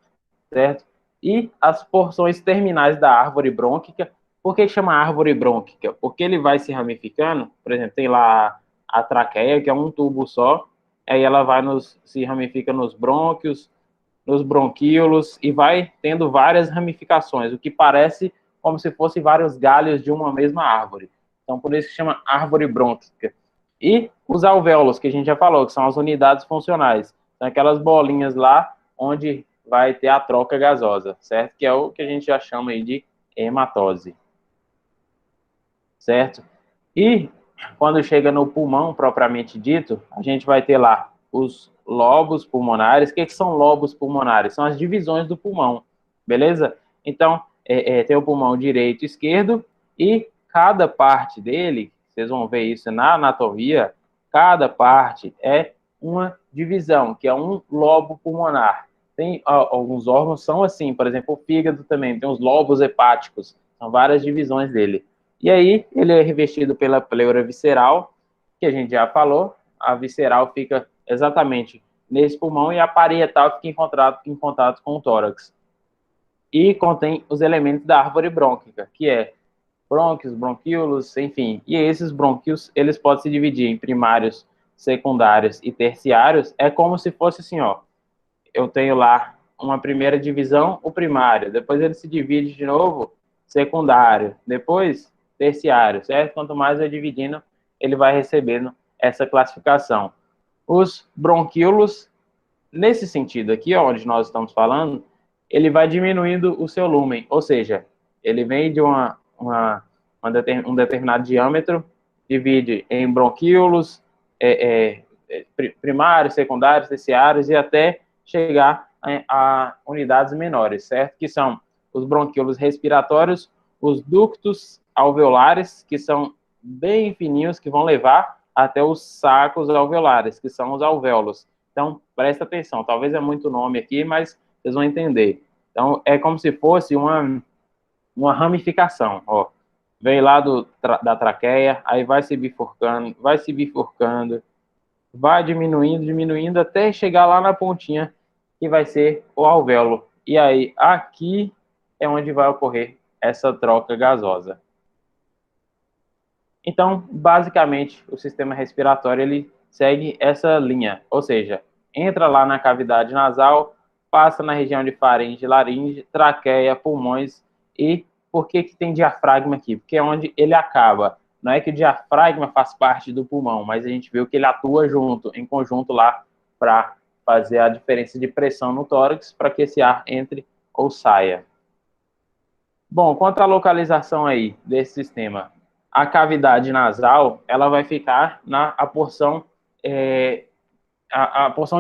certo? E as porções terminais da árvore brônquica. Por que chama árvore brônquica? Porque ele vai se ramificando, por exemplo, tem lá a traqueia, que é um tubo só, aí ela vai se ramifica nos brônquios, nos bronquíolos, e vai tendo várias ramificações, o que parece como se fossem vários galhos de uma mesma árvore. Então, por isso que chama árvore brônquica. E os alvéolos, que a gente já falou, que são as unidades funcionais. São aquelas bolinhas lá onde vai ter a troca gasosa, certo? Que é o que a gente já chama aí de hematose. Certo? E quando chega no pulmão, propriamente dito, a gente vai ter lá os lobos pulmonares. O que são lobos pulmonares? São as divisões do pulmão, beleza? Então, tem o pulmão direito e esquerdo, e cada parte dele, vocês vão ver isso na anatomia, cada parte é uma divisão, que é um lobo pulmonar. Tem alguns órgãos são assim, por exemplo, o fígado também, tem os lobos hepáticos, são várias divisões dele. E aí, ele é revestido pela pleura visceral, que a gente já falou. A visceral fica exatamente nesse pulmão e a parietal fica em contato com o tórax. E contém os elementos da árvore brônquica, que é brônquios, bronquíolos, enfim. E esses brônquios, eles podem se dividir em primários, secundários e terciários. É como se fosse assim, ó. Eu tenho lá uma primeira divisão, o primário. Depois ele se divide de novo, secundário. Depois terciário, certo? Quanto mais vai dividindo, ele vai recebendo essa classificação. Os bronquíolos, nesse sentido aqui, onde nós estamos falando, ele vai diminuindo o seu lúmen, ou seja, ele vem de um determinado diâmetro, divide em bronquíolos, primários, secundários, terciários, e até chegar a unidades menores, certo? Que são os bronquíolos respiratórios, os ductos alveolares, que são bem fininhos, que vão levar até os sacos alveolares, que são os alvéolos. Então, presta atenção, talvez é muito nome aqui, mas vocês vão entender. Então, é como se fosse uma ramificação, ó. Vem lá da traqueia, aí vai se bifurcando, vai diminuindo, até chegar lá na pontinha, que vai ser o alvéolo. E aí, aqui é onde vai ocorrer essa troca gasosa. Então, basicamente, o sistema respiratório, ele segue essa linha, ou seja, entra lá na cavidade nasal, passa na região de faringe, laringe, traqueia, pulmões. E por que tem diafragma aqui? Porque é onde ele acaba. Não é que o diafragma faz parte do pulmão, mas a gente viu que ele atua em conjunto lá, para fazer a diferença de pressão no tórax, para que esse ar entre ou saia. Bom, quanto à localização aí desse sistema, a cavidade nasal, ela vai ficar a porção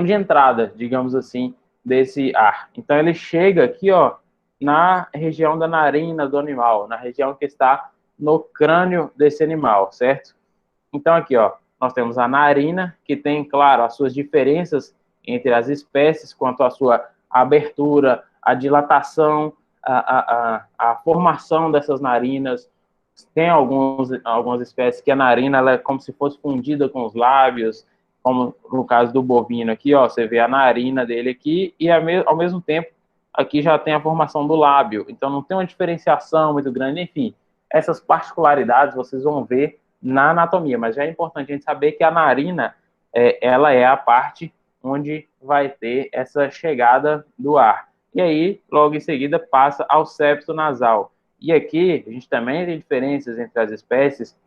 de entrada, digamos assim, desse ar. Então, ele chega aqui, ó, na região da narina do animal, na região que está no crânio desse animal, certo? Então, aqui, ó, nós temos a narina, que tem, claro, as suas diferenças entre as espécies, quanto à sua abertura, a dilatação, a formação dessas narinas. Tem algumas espécies que a narina ela é como se fosse fundida com os lábios, como no caso do bovino aqui, ó, você vê a narina dele aqui e ao mesmo tempo aqui já tem a formação do lábio, então não tem uma diferenciação muito grande, enfim, essas particularidades vocês vão ver na anatomia, mas já é importante a gente saber que a narina, ela é a parte onde vai ter essa chegada do ar. E aí, logo em seguida, passa ao septo nasal. E aqui, a gente também tem diferenças entre as espécies.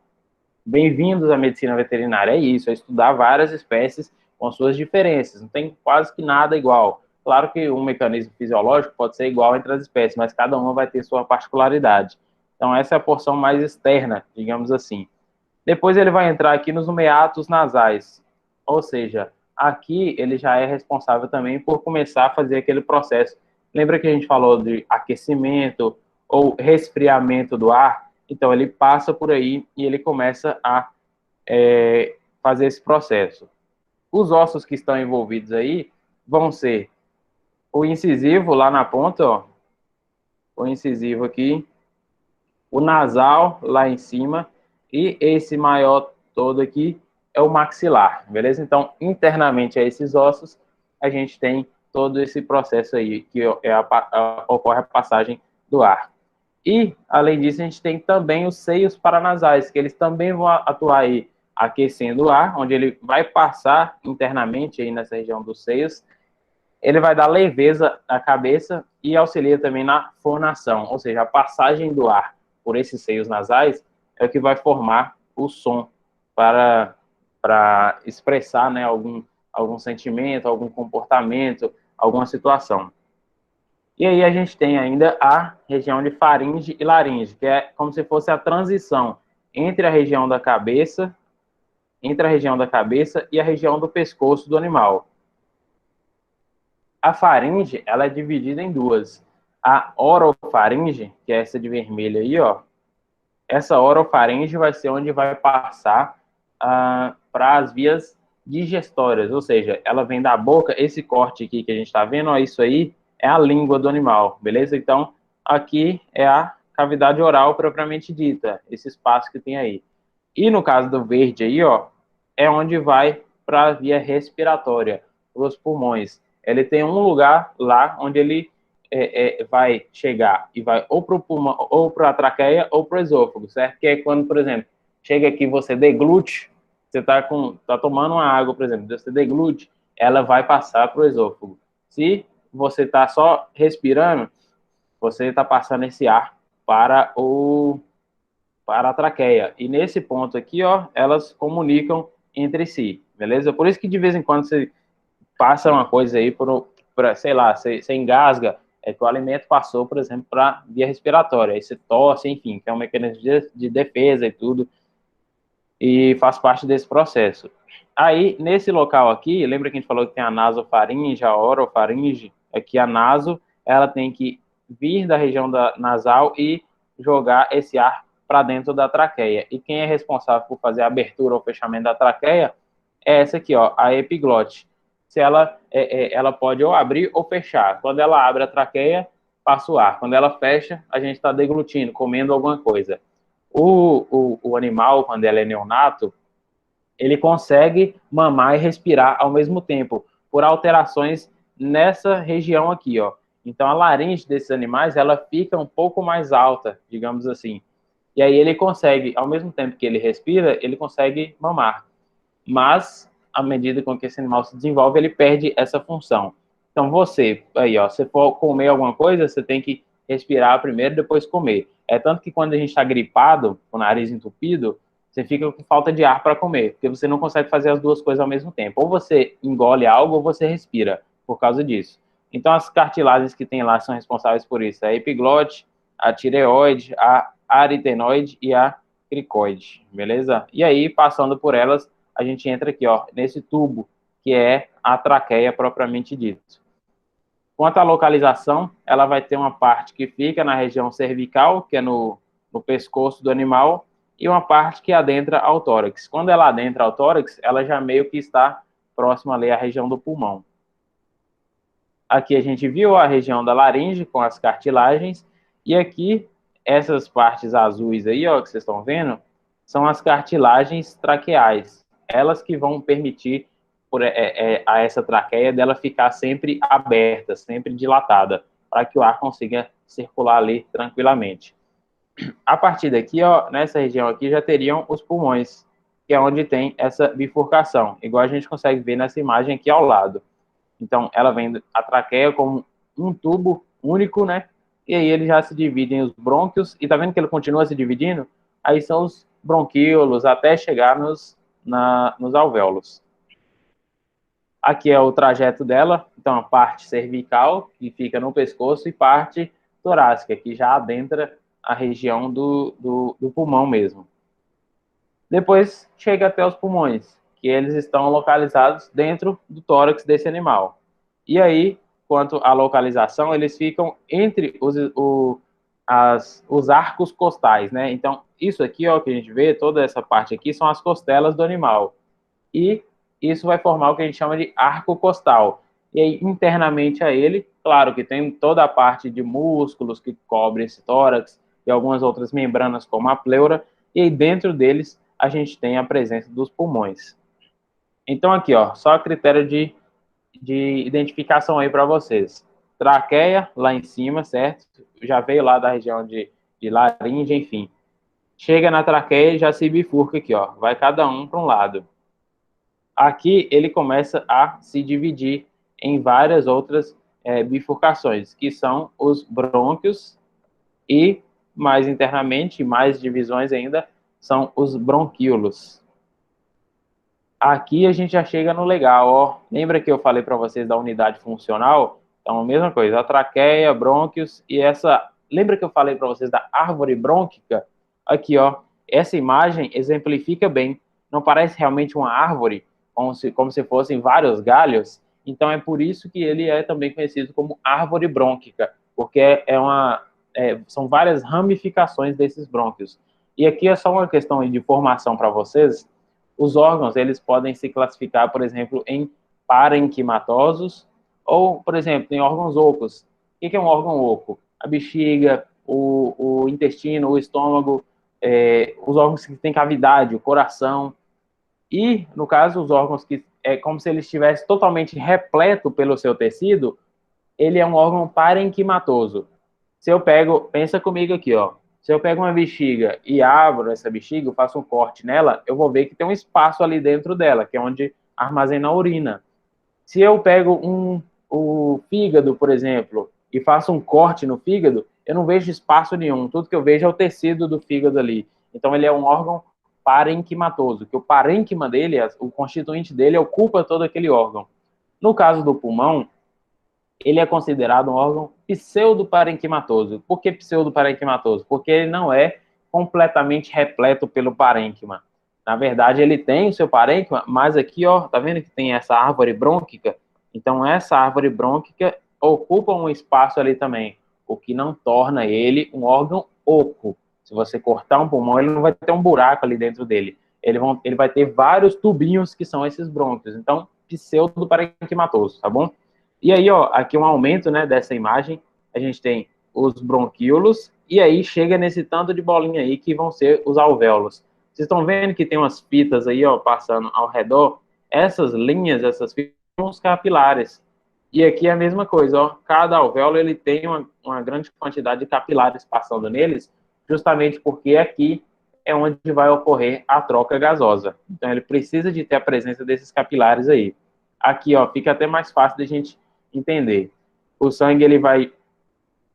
Bem-vindos à medicina veterinária, é isso, é estudar várias espécies com suas diferenças, não tem quase que nada igual. Claro que um mecanismo fisiológico pode ser igual entre as espécies, mas cada uma vai ter sua particularidade. Então, essa é a porção mais externa, digamos assim. Depois ele vai entrar aqui nos meatos nasais, ou seja, aqui ele já é responsável também por começar a fazer aquele processo. Lembra que a gente falou de aquecimento ou resfriamento do ar? Então ele passa por aí e ele começa a fazer esse processo. Os ossos que estão envolvidos aí vão ser o incisivo lá na ponta, ó, o incisivo aqui, o nasal lá em cima e esse maior todo aqui é o maxilar, beleza? Então, internamente a esses ossos, a gente tem todo esse processo aí, que ocorre a passagem do ar. E, além disso, a gente tem também os seios paranasais, que eles também vão atuar aí aquecendo o ar, onde ele vai passar internamente aí nessa região dos seios, ele vai dar leveza à cabeça e auxilia também na fonação, ou seja, a passagem do ar por esses seios nasais é o que vai formar o som para expressar, né, algum sentimento, algum comportamento, alguma situação. E aí a gente tem ainda a região de faringe e laringe, que é como se fosse a transição entre a região da cabeça, e a região do pescoço do animal. A faringe, ela é dividida em duas. A orofaringe, que é essa de vermelho aí, ó. Essa orofaringe vai ser onde vai passar para as vias digestórias, ou seja, ela vem da boca, esse corte aqui que a gente está vendo, ó, isso aí é a língua do animal, beleza? Então, aqui é a cavidade oral propriamente dita, esse espaço que tem aí. E no caso do verde aí, ó, é onde vai para a via respiratória, os pulmões. Ele tem um lugar lá onde ele vai chegar e vai ou para o pulmão, ou para a traqueia, ou para o esôfago, certo? Que é quando, por exemplo, chega aqui, você deglute, você está tomando uma água, por exemplo, você deglute, ela vai passar para o esôfago. Se você está só respirando, você está passando esse ar para a traqueia. E nesse ponto aqui, ó, elas comunicam entre si, beleza? Por isso que de vez em quando você passa uma coisa aí, sei lá, você engasga, é que o alimento passou, por exemplo, para via respiratória, aí você tosse, enfim, que é um mecanismo de defesa e tudo, e faz parte desse processo. Aí, nesse local aqui, lembra que a gente falou que tem a nasofaringe, a orofaringe? Aqui a naso, ela tem que vir da região nasal e jogar esse ar para dentro da traqueia. E quem é responsável por fazer a abertura ou fechamento da traqueia é essa aqui, ó, a epiglote. Se ela pode ou abrir ou fechar. Quando ela abre a traqueia, passa o ar. Quando ela fecha, a gente está deglutindo, comendo alguma coisa. O animal, quando ele é neonato, ele consegue mamar e respirar ao mesmo tempo, por alterações nessa região aqui, ó. Então, a laringe desses animais, ela fica um pouco mais alta, digamos assim. E aí ele consegue, ao mesmo tempo que ele respira, ele consegue mamar. Mas, à medida com que esse animal se desenvolve, ele perde essa função. Então, você, aí, ó, se for comer alguma coisa, você tem que respirar primeiro, depois comer. É tanto que quando a gente está gripado, com o nariz entupido, você fica com falta de ar para comer, porque você não consegue fazer as duas coisas ao mesmo tempo. Ou você engole algo, ou você respira, por causa disso. Então, as cartilagens que tem lá são responsáveis por isso. A epiglote, a tireoide, a aritenoide e a cricoide, beleza? E aí, passando por elas, a gente entra aqui, ó, nesse tubo, que é a traqueia propriamente dito. Quanto à localização, ela vai ter uma parte que fica na região cervical, que é no pescoço do animal, e uma parte que adentra ao tórax. Quando ela adentra ao tórax, ela já meio que está próxima ali à região do pulmão. Aqui a gente viu a região da laringe com as cartilagens, e aqui, essas partes azuis aí, ó, que vocês estão vendo, são as cartilagens traqueais. Elas que vão permitir a essa traqueia dela ficar sempre aberta, sempre dilatada, para que o ar consiga circular ali tranquilamente. A partir daqui, ó, nessa região aqui, já teriam os pulmões, que é onde tem essa bifurcação, igual a gente consegue ver nessa imagem aqui ao lado. Então, ela vem a traqueia como um tubo único, né? E aí ele já se divide em os brônquios, e tá vendo que ele continua se dividindo? Aí são os bronquíolos, até chegar nos alvéolos. Aqui é o trajeto dela, então a parte cervical, que fica no pescoço, e parte torácica, que já adentra a região do pulmão mesmo. Depois chega até os pulmões, que eles estão localizados dentro do tórax desse animal. E aí, quanto à localização, eles ficam entre os arcos costais, né? Então, isso aqui, ó, que a gente vê, toda essa parte aqui, são as costelas do animal. E isso vai formar o que a gente chama de arco costal. E aí, internamente a ele, claro que tem toda a parte de músculos que cobre esse tórax e algumas outras membranas, como a pleura, e aí dentro deles a gente tem a presença dos pulmões. Então aqui, ó, só a critério de identificação aí para vocês. Traqueia lá em cima, certo? Já veio lá da região de laringe, enfim. Chega na traqueia e já se bifurca aqui, ó. Vai cada um para um lado. Aqui ele começa a se dividir em várias outras bifurcações, que são os brônquios e, mais internamente, mais divisões ainda, são os bronquíolos. Aqui a gente já chega no legal, ó. Lembra que eu falei para vocês da unidade funcional? Então, a mesma coisa, a traqueia, brônquios e essa... Lembra que eu falei para vocês da árvore brônquica? Aqui, ó, essa imagem exemplifica bem. Não parece realmente uma árvore, como se fossem vários galhos? Então, é por isso que ele é também conhecido como árvore brônquica, porque são várias ramificações desses brônquios. E aqui é só uma questão de formação para vocês. Os órgãos, eles podem se classificar, por exemplo, em parenquimatosos ou, por exemplo, em órgãos ocos. O que é um órgão oco? A bexiga, o intestino, o estômago, os órgãos que têm cavidade, o coração. E, no caso, os órgãos que é como se ele estivesse totalmente repleto pelo seu tecido, ele é um órgão parenquimatoso. Se eu pego, pensa comigo aqui, ó. Se eu pego uma bexiga e abro essa bexiga, eu faço um corte nela, eu vou ver que tem um espaço ali dentro dela, que é onde armazena a urina. Se eu pego o fígado, por exemplo, e faço um corte no fígado, eu não vejo espaço nenhum. Tudo que eu vejo é o tecido do fígado ali. Então, ele é um órgão parenquimatoso, que o parênquima dele, o constituinte dele, ocupa todo aquele órgão. No caso do pulmão, ele é considerado um órgão pseudoparenquimatoso. Por que pseudoparenquimatoso? Porque ele não é completamente repleto pelo parênquima. Na verdade, ele tem o seu parênquima, mas aqui, ó, tá vendo que tem essa árvore brônquica? Então, essa árvore brônquica ocupa um espaço ali também, o que não torna ele um órgão oco. Se você cortar um pulmão, ele não vai ter um buraco ali dentro dele. Ele vai ter vários tubinhos que são esses brônquios. Então, pseudoparenquimatoso, tá bom? E aí, ó, aqui um aumento, né, dessa imagem, a gente tem os bronquíolos, e aí chega nesse tanto de bolinha aí que vão ser os alvéolos. Vocês estão vendo que tem umas fitas aí, ó, passando ao redor? Essas linhas, essas fitas, são os capilares. E aqui é a mesma coisa, ó, cada alvéolo ele tem uma grande quantidade de capilares passando neles, justamente porque aqui é onde vai ocorrer a troca gasosa. Então ele precisa de ter a presença desses capilares aí. Aqui, ó, fica até mais fácil de a gente entender. O sangue, ele vai...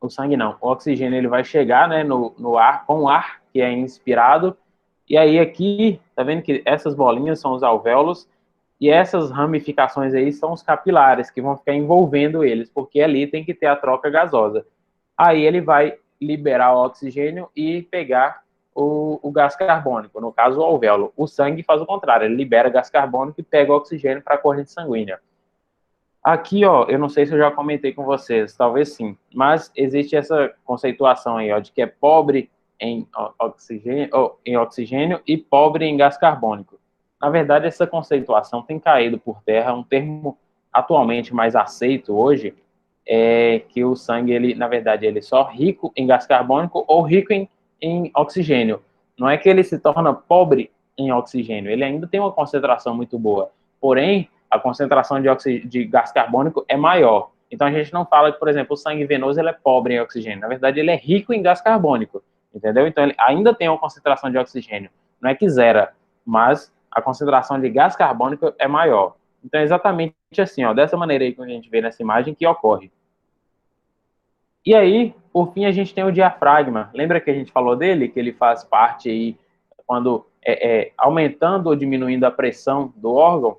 O sangue não, o oxigênio, ele vai chegar, né, no ar, com o ar que é inspirado, e aí aqui, tá vendo que essas bolinhas são os alvéolos, e essas ramificações aí são os capilares, que vão ficar envolvendo eles, porque ali tem que ter a troca gasosa. Aí ele vai liberar o oxigênio e pegar o gás carbônico, no caso o alvéolo. O sangue faz o contrário, ele libera gás carbônico e pega o oxigênio para a corrente sanguínea. Aqui, ó, eu não sei se eu já comentei com vocês, talvez sim, mas existe essa conceituação aí, ó, de que é pobre em oxigênio e pobre em gás carbônico. Na verdade, essa conceituação tem caído por terra. Um termo atualmente mais aceito hoje é que o sangue, ele, na verdade, ele é só rico em gás carbônico ou rico em oxigênio. Não é que ele se torna pobre em oxigênio, ele ainda tem uma concentração muito boa. Porém, a concentração de gás carbônico é maior. Então, a gente não fala que, por exemplo, o sangue venoso ele é pobre em oxigênio. Na verdade, ele é rico em gás carbônico, entendeu? Então, ele ainda tem uma concentração de oxigênio. Não é que zera, mas a concentração de gás carbônico é maior. Então, é exatamente assim, ó, dessa maneira aí que a gente vê nessa imagem que ocorre. E aí, por fim, a gente tem o diafragma. Lembra que a gente falou dele? Que ele faz parte aí, quando aumentando ou diminuindo a pressão do órgão,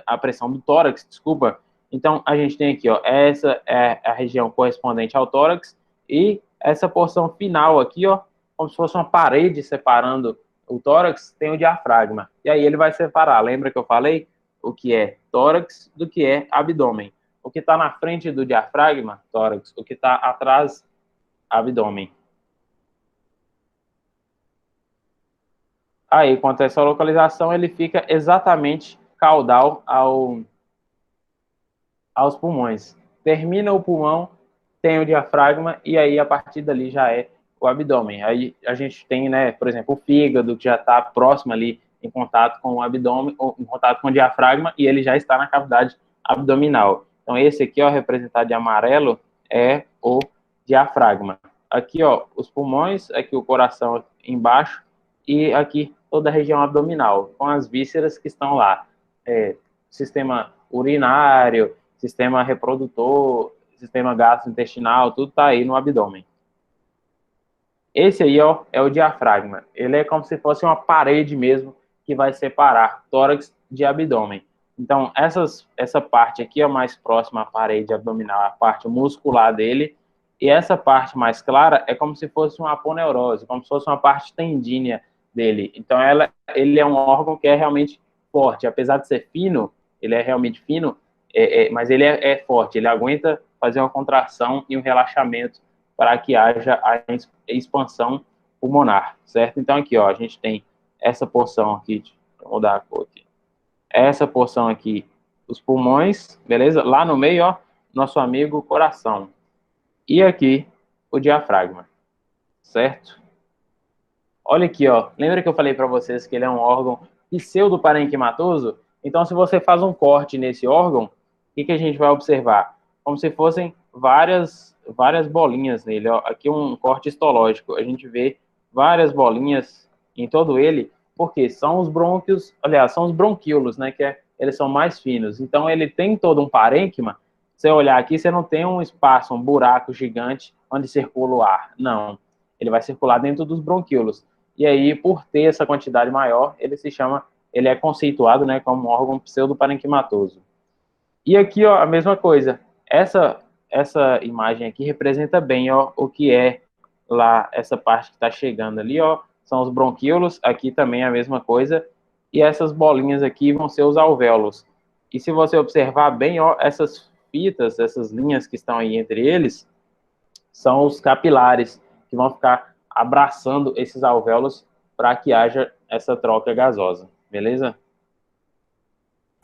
a pressão do tórax, desculpa. Então, a gente tem aqui, ó, essa é a região correspondente ao tórax, e essa porção final aqui, ó, como se fosse uma parede separando o tórax, tem o diafragma. E aí ele vai separar, lembra que eu falei? O que é tórax do que é abdômen. O que está na frente do diafragma, tórax, o que está atrás, abdômen. Aí, quanto a essa localização, ele fica exatamente caudal aos pulmões. Termina o pulmão, tem o diafragma, e aí, a partir dali, já é o abdômen. Aí, a gente tem, né, por exemplo, o fígado, que já está próximo ali, em contato com o abdômen, ou em contato com o diafragma, e ele já está na cavidade abdominal. Então, esse aqui, ó, representado de amarelo, é o diafragma. Aqui, ó, os pulmões, aqui o coração embaixo, e aqui toda a região abdominal, com as vísceras que estão lá. Sistema urinário, sistema reprodutor, sistema gastrointestinal, tudo está aí no abdômen. Esse aí, ó, é o diafragma. Ele é como se fosse uma parede mesmo que vai separar tórax de abdômen. Então, essa parte aqui é mais próxima à parede abdominal, a parte muscular dele, e essa parte mais clara é como se fosse uma aponeurose, como se fosse uma parte tendínea dele. Então, ele é um órgão que é realmente forte. Apesar de ser fino, ele é realmente fino, mas ele é forte, ele aguenta fazer uma contração e um relaxamento para que haja a expansão pulmonar, certo? Então, aqui, ó, a gente tem essa porção aqui, deixa eu mudar a cor aqui. Essa porção aqui, os pulmões, beleza? Lá no meio, ó, nosso amigo coração. E aqui, o diafragma, certo? Olha aqui, ó. Lembra que eu falei para vocês que ele é um órgão pseudoparenquimatoso? Então, se você faz um corte nesse órgão, o que a gente vai observar? Como se fossem várias bolinhas nele, ó. Aqui um corte histológico. A gente vê várias bolinhas em todo ele, porque são os brônquios, aliás, são os bronquíolos, né? Eles são mais finos. Então, ele tem todo um parênquima. Se você olhar aqui, você não tem um espaço, um buraco gigante onde circula o ar. Não. Ele vai circular dentro dos bronquíolos. E aí, por ter essa quantidade maior, ele é conceituado, né, como um órgão pseudoparenquimatoso. E aqui, ó, a mesma coisa. Essa imagem aqui representa bem, ó, o que é lá, essa parte que está chegando ali, ó, são os bronquíolos, aqui também é a mesma coisa, e essas bolinhas aqui vão ser os alvéolos. E se você observar bem, ó, essas fitas, essas linhas que estão aí entre eles, são os capilares, que vão ficar abraçando esses alvéolos para que haja essa troca gasosa, beleza?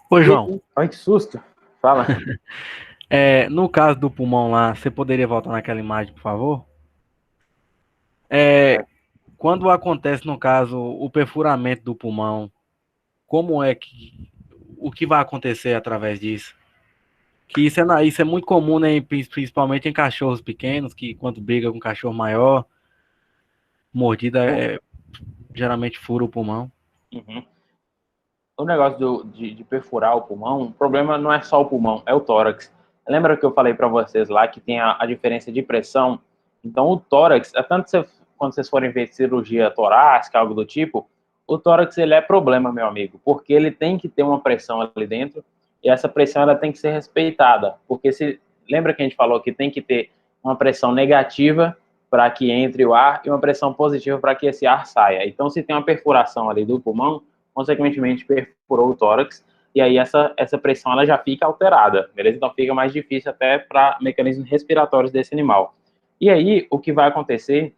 Ô, João. Ai, que susto. Fala. No caso do pulmão lá, você poderia voltar naquela imagem, por favor? Quando acontece, no caso, o perfuramento do pulmão, o que vai acontecer através disso? Que isso é muito comum, né, principalmente em cachorros pequenos, que quando briga com um cachorro maior, mordida geralmente fura o pulmão. Uhum. O negócio de perfurar o pulmão, o problema não é só o pulmão, é o tórax. Lembra que eu falei para vocês lá que tem a diferença de pressão? Então, o tórax, quando vocês forem ver cirurgia torácica, algo do tipo, o tórax ele é problema, meu amigo, porque ele tem que ter uma pressão ali dentro, e essa pressão ela tem que ser respeitada, porque lembra que a gente falou que tem que ter uma pressão negativa para que entre o ar e uma pressão positiva para que esse ar saia. Então, se tem uma perfuração ali do pulmão, consequentemente perfurou o tórax, e aí essa pressão ela já fica alterada, beleza? Então fica mais difícil até para mecanismos respiratórios desse animal. E aí, o que vai acontecer,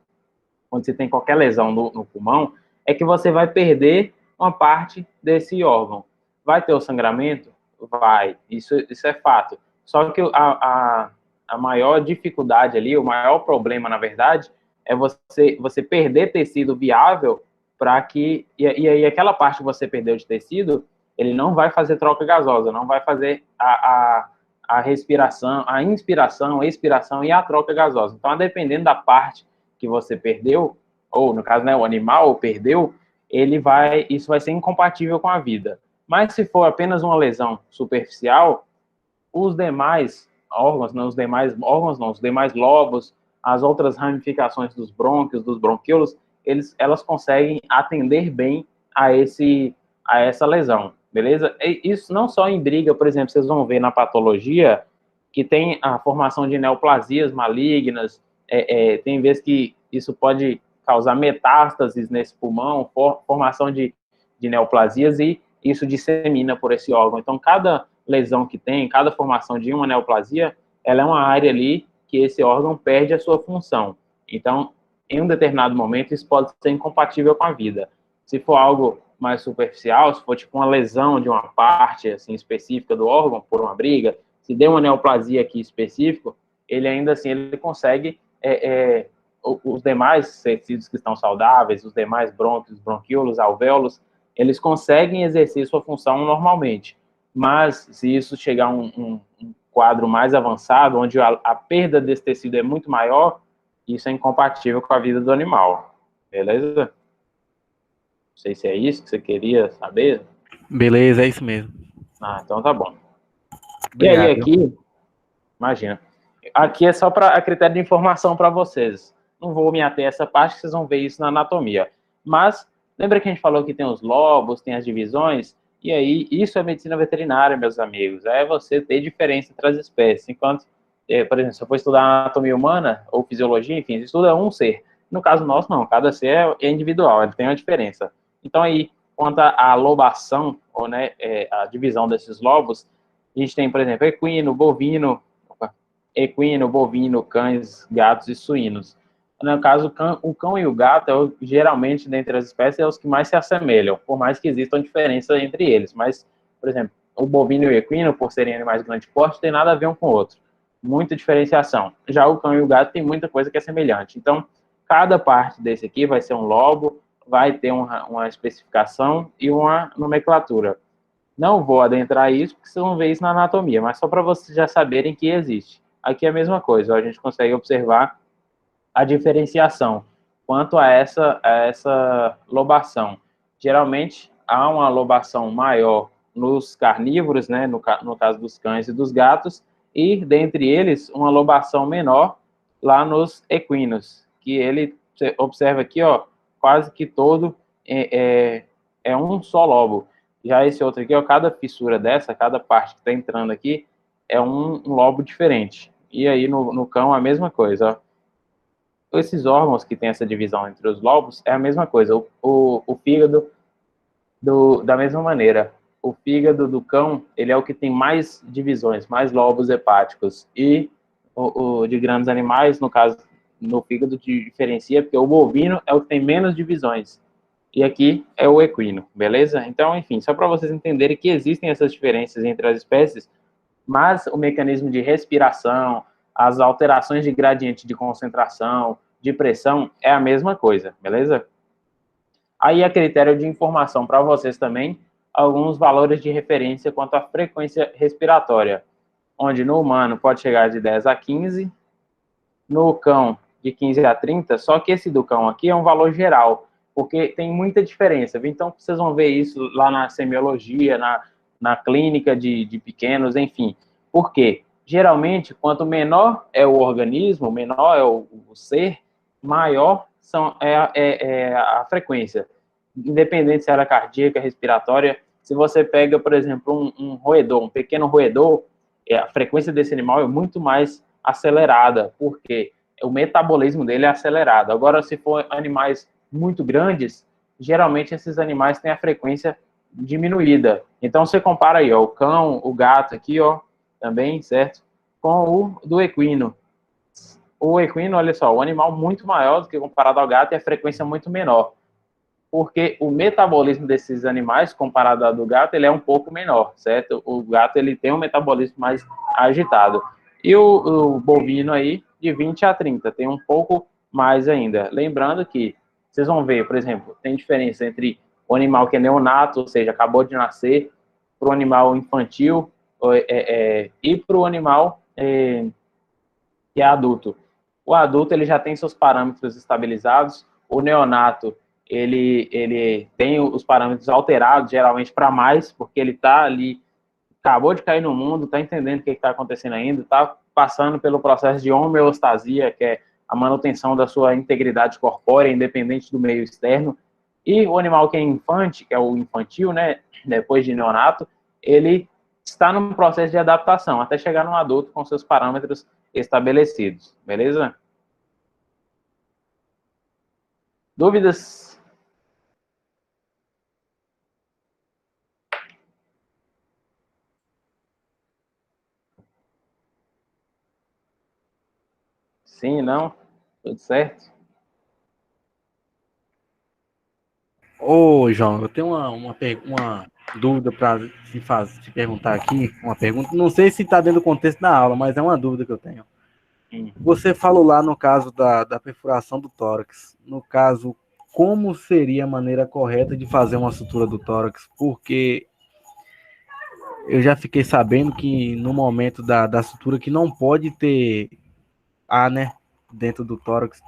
quando você tem qualquer lesão no pulmão, é que você vai perder uma parte desse órgão. Vai ter o sangramento? Vai. Isso é fato. Só que a maior dificuldade ali, o maior problema, na verdade, é você perder tecido viável para que... E aí aquela parte que você perdeu de tecido, ele não vai fazer troca gasosa, não vai fazer a respiração, a inspiração, a expiração e a troca gasosa. Então, dependendo da parte que você perdeu, ou no caso, né, o animal perdeu, isso vai ser incompatível com a vida. Mas se for apenas uma lesão superficial, os demais órgãos, não, os demais lobos, as outras ramificações dos brônquios, dos bronquíolos, elas conseguem atender bem a essa lesão, beleza? E isso não só em briga, por exemplo, vocês vão ver na patologia que tem a formação de neoplasias malignas, tem vezes que isso pode causar metástases nesse pulmão, formação de neoplasias, e isso dissemina por esse órgão. Então, cada lesão que tem, cada formação de uma neoplasia, ela é uma área ali que esse órgão perde a sua função. Então, em um determinado momento, isso pode ser incompatível com a vida. Se for algo mais superficial, se for tipo uma lesão de uma parte assim específica do órgão por uma briga, se der uma neoplasia aqui específica, ele ainda assim ele consegue os demais tecidos que estão saudáveis, os demais brônquios, bronquíolos, alvéolos, eles conseguem exercer sua função normalmente. Mas se isso chegar a um quadro mais avançado, onde a perda desse tecido é muito maior, isso é incompatível com a vida do animal. Beleza? Não sei se é isso que você queria saber. Beleza, é isso mesmo. Ah, então tá bom. Obrigado. E aí, aqui, imagina, aqui é só a critério de informação para vocês. Não vou me ater a essa parte, vocês vão ver isso na anatomia. Mas, lembra que a gente falou que tem os lobos, tem as divisões? E aí, isso é medicina veterinária, meus amigos. É você ter diferença entre as espécies. Enquanto, por exemplo, se eu for estudar anatomia humana ou fisiologia, enfim, estuda um ser. No caso nosso, não. Cada ser é individual, ele tem uma diferença. Então, aí, quanto à lobação, ou né, a divisão desses lobos, a gente tem, por exemplo, equino, bovino, cães, gatos e suínos. No caso, o cão e o gato, geralmente, dentre as espécies, é os que mais se assemelham, por mais que existam diferenças entre eles. Mas, por exemplo, o bovino e o equino, por serem animais de grande porte, tem nada a ver um com o outro. Muita diferenciação. Já o cão e o gato tem muita coisa que é semelhante. Então, cada parte desse aqui vai ser um lobo, vai ter uma especificação e uma nomenclatura. Não vou adentrar isso, porque vocês vão ver isso na anatomia, mas só para vocês já saberem que existe. Aqui é a mesma coisa, a gente consegue observar a diferenciação quanto a essa lobação. Geralmente, há uma lobação maior nos carnívoros, né, no caso dos cães e dos gatos, e, dentre eles, uma lobação menor lá nos equinos, que ele, você observa aqui, ó, quase que todo é um só lobo. Já esse outro aqui, ó, cada fissura dessa, cada parte que está entrando aqui, é um lobo diferente. E aí, no cão, a mesma coisa, ó. Esses órgãos que tem essa divisão entre os lobos é a mesma coisa. O fígado, da mesma maneira. O fígado do cão, ele é o que tem mais divisões, mais lobos hepáticos. E o de grandes animais, no caso, no fígado diferencia, porque o bovino é o que tem menos divisões. E aqui é o equino, beleza? Então, enfim, só para vocês entenderem que existem essas diferenças entre as espécies, mas o mecanismo de respiração, as alterações de gradiente de concentração, de pressão, é a mesma coisa, beleza? Aí, a critério de informação para vocês também, alguns valores de referência quanto à frequência respiratória, onde no humano pode chegar de 10 a 15, no cão de 15 a 30, só que esse do cão aqui é um valor geral, porque tem muita diferença. Então, vocês vão ver isso lá na semiologia, na clínica de pequenos, enfim. Por quê? Geralmente, quanto menor é o organismo, menor é o ser, maior é a frequência. Independente se era cardíaca, respiratória. Se você pega, por exemplo, um roedor, um pequeno roedor, a frequência desse animal é muito mais acelerada, porque o metabolismo dele é acelerado. Agora, se for animais muito grandes, geralmente esses animais têm a frequência diminuída. Então, você compara aí, ó, o cão, o gato aqui, ó, também, certo? Com o do equino. O equino, olha só, o animal muito maior do que comparado ao gato e a frequência muito menor. Porque o metabolismo desses animais, comparado ao do gato, ele é um pouco menor, certo? O gato, ele tem um metabolismo mais agitado. E o bovino aí, de 20 a 30, tem um pouco mais ainda. Lembrando que, vocês vão ver, por exemplo, tem diferença entre o animal que é neonato, ou seja, acabou de nascer, para o animal infantil e para o animal que é adulto. O adulto ele já tem seus parâmetros estabilizados, o neonato ele tem os parâmetros alterados, geralmente para mais, porque ele está ali, acabou de cair no mundo, está entendendo o que está acontecendo ainda, está passando pelo processo de homeostasia, que é a manutenção da sua integridade corpórea, independente do meio externo. E o animal que é infante, que é o infantil, né, depois de neonato, ele está num processo de adaptação, até chegar no adulto com seus parâmetros estabelecidos, beleza? Dúvidas? Sim, não? Tudo certo? Ô, João, eu tenho uma dúvida para te perguntar aqui, uma pergunta, não sei se está dentro do contexto da aula, mas é uma dúvida que eu tenho. Você falou lá no caso da perfuração do tórax, no caso, como seria a maneira correta de fazer uma sutura do tórax? Porque eu já fiquei sabendo que no momento da sutura que não pode ter ar, né, dentro do tórax.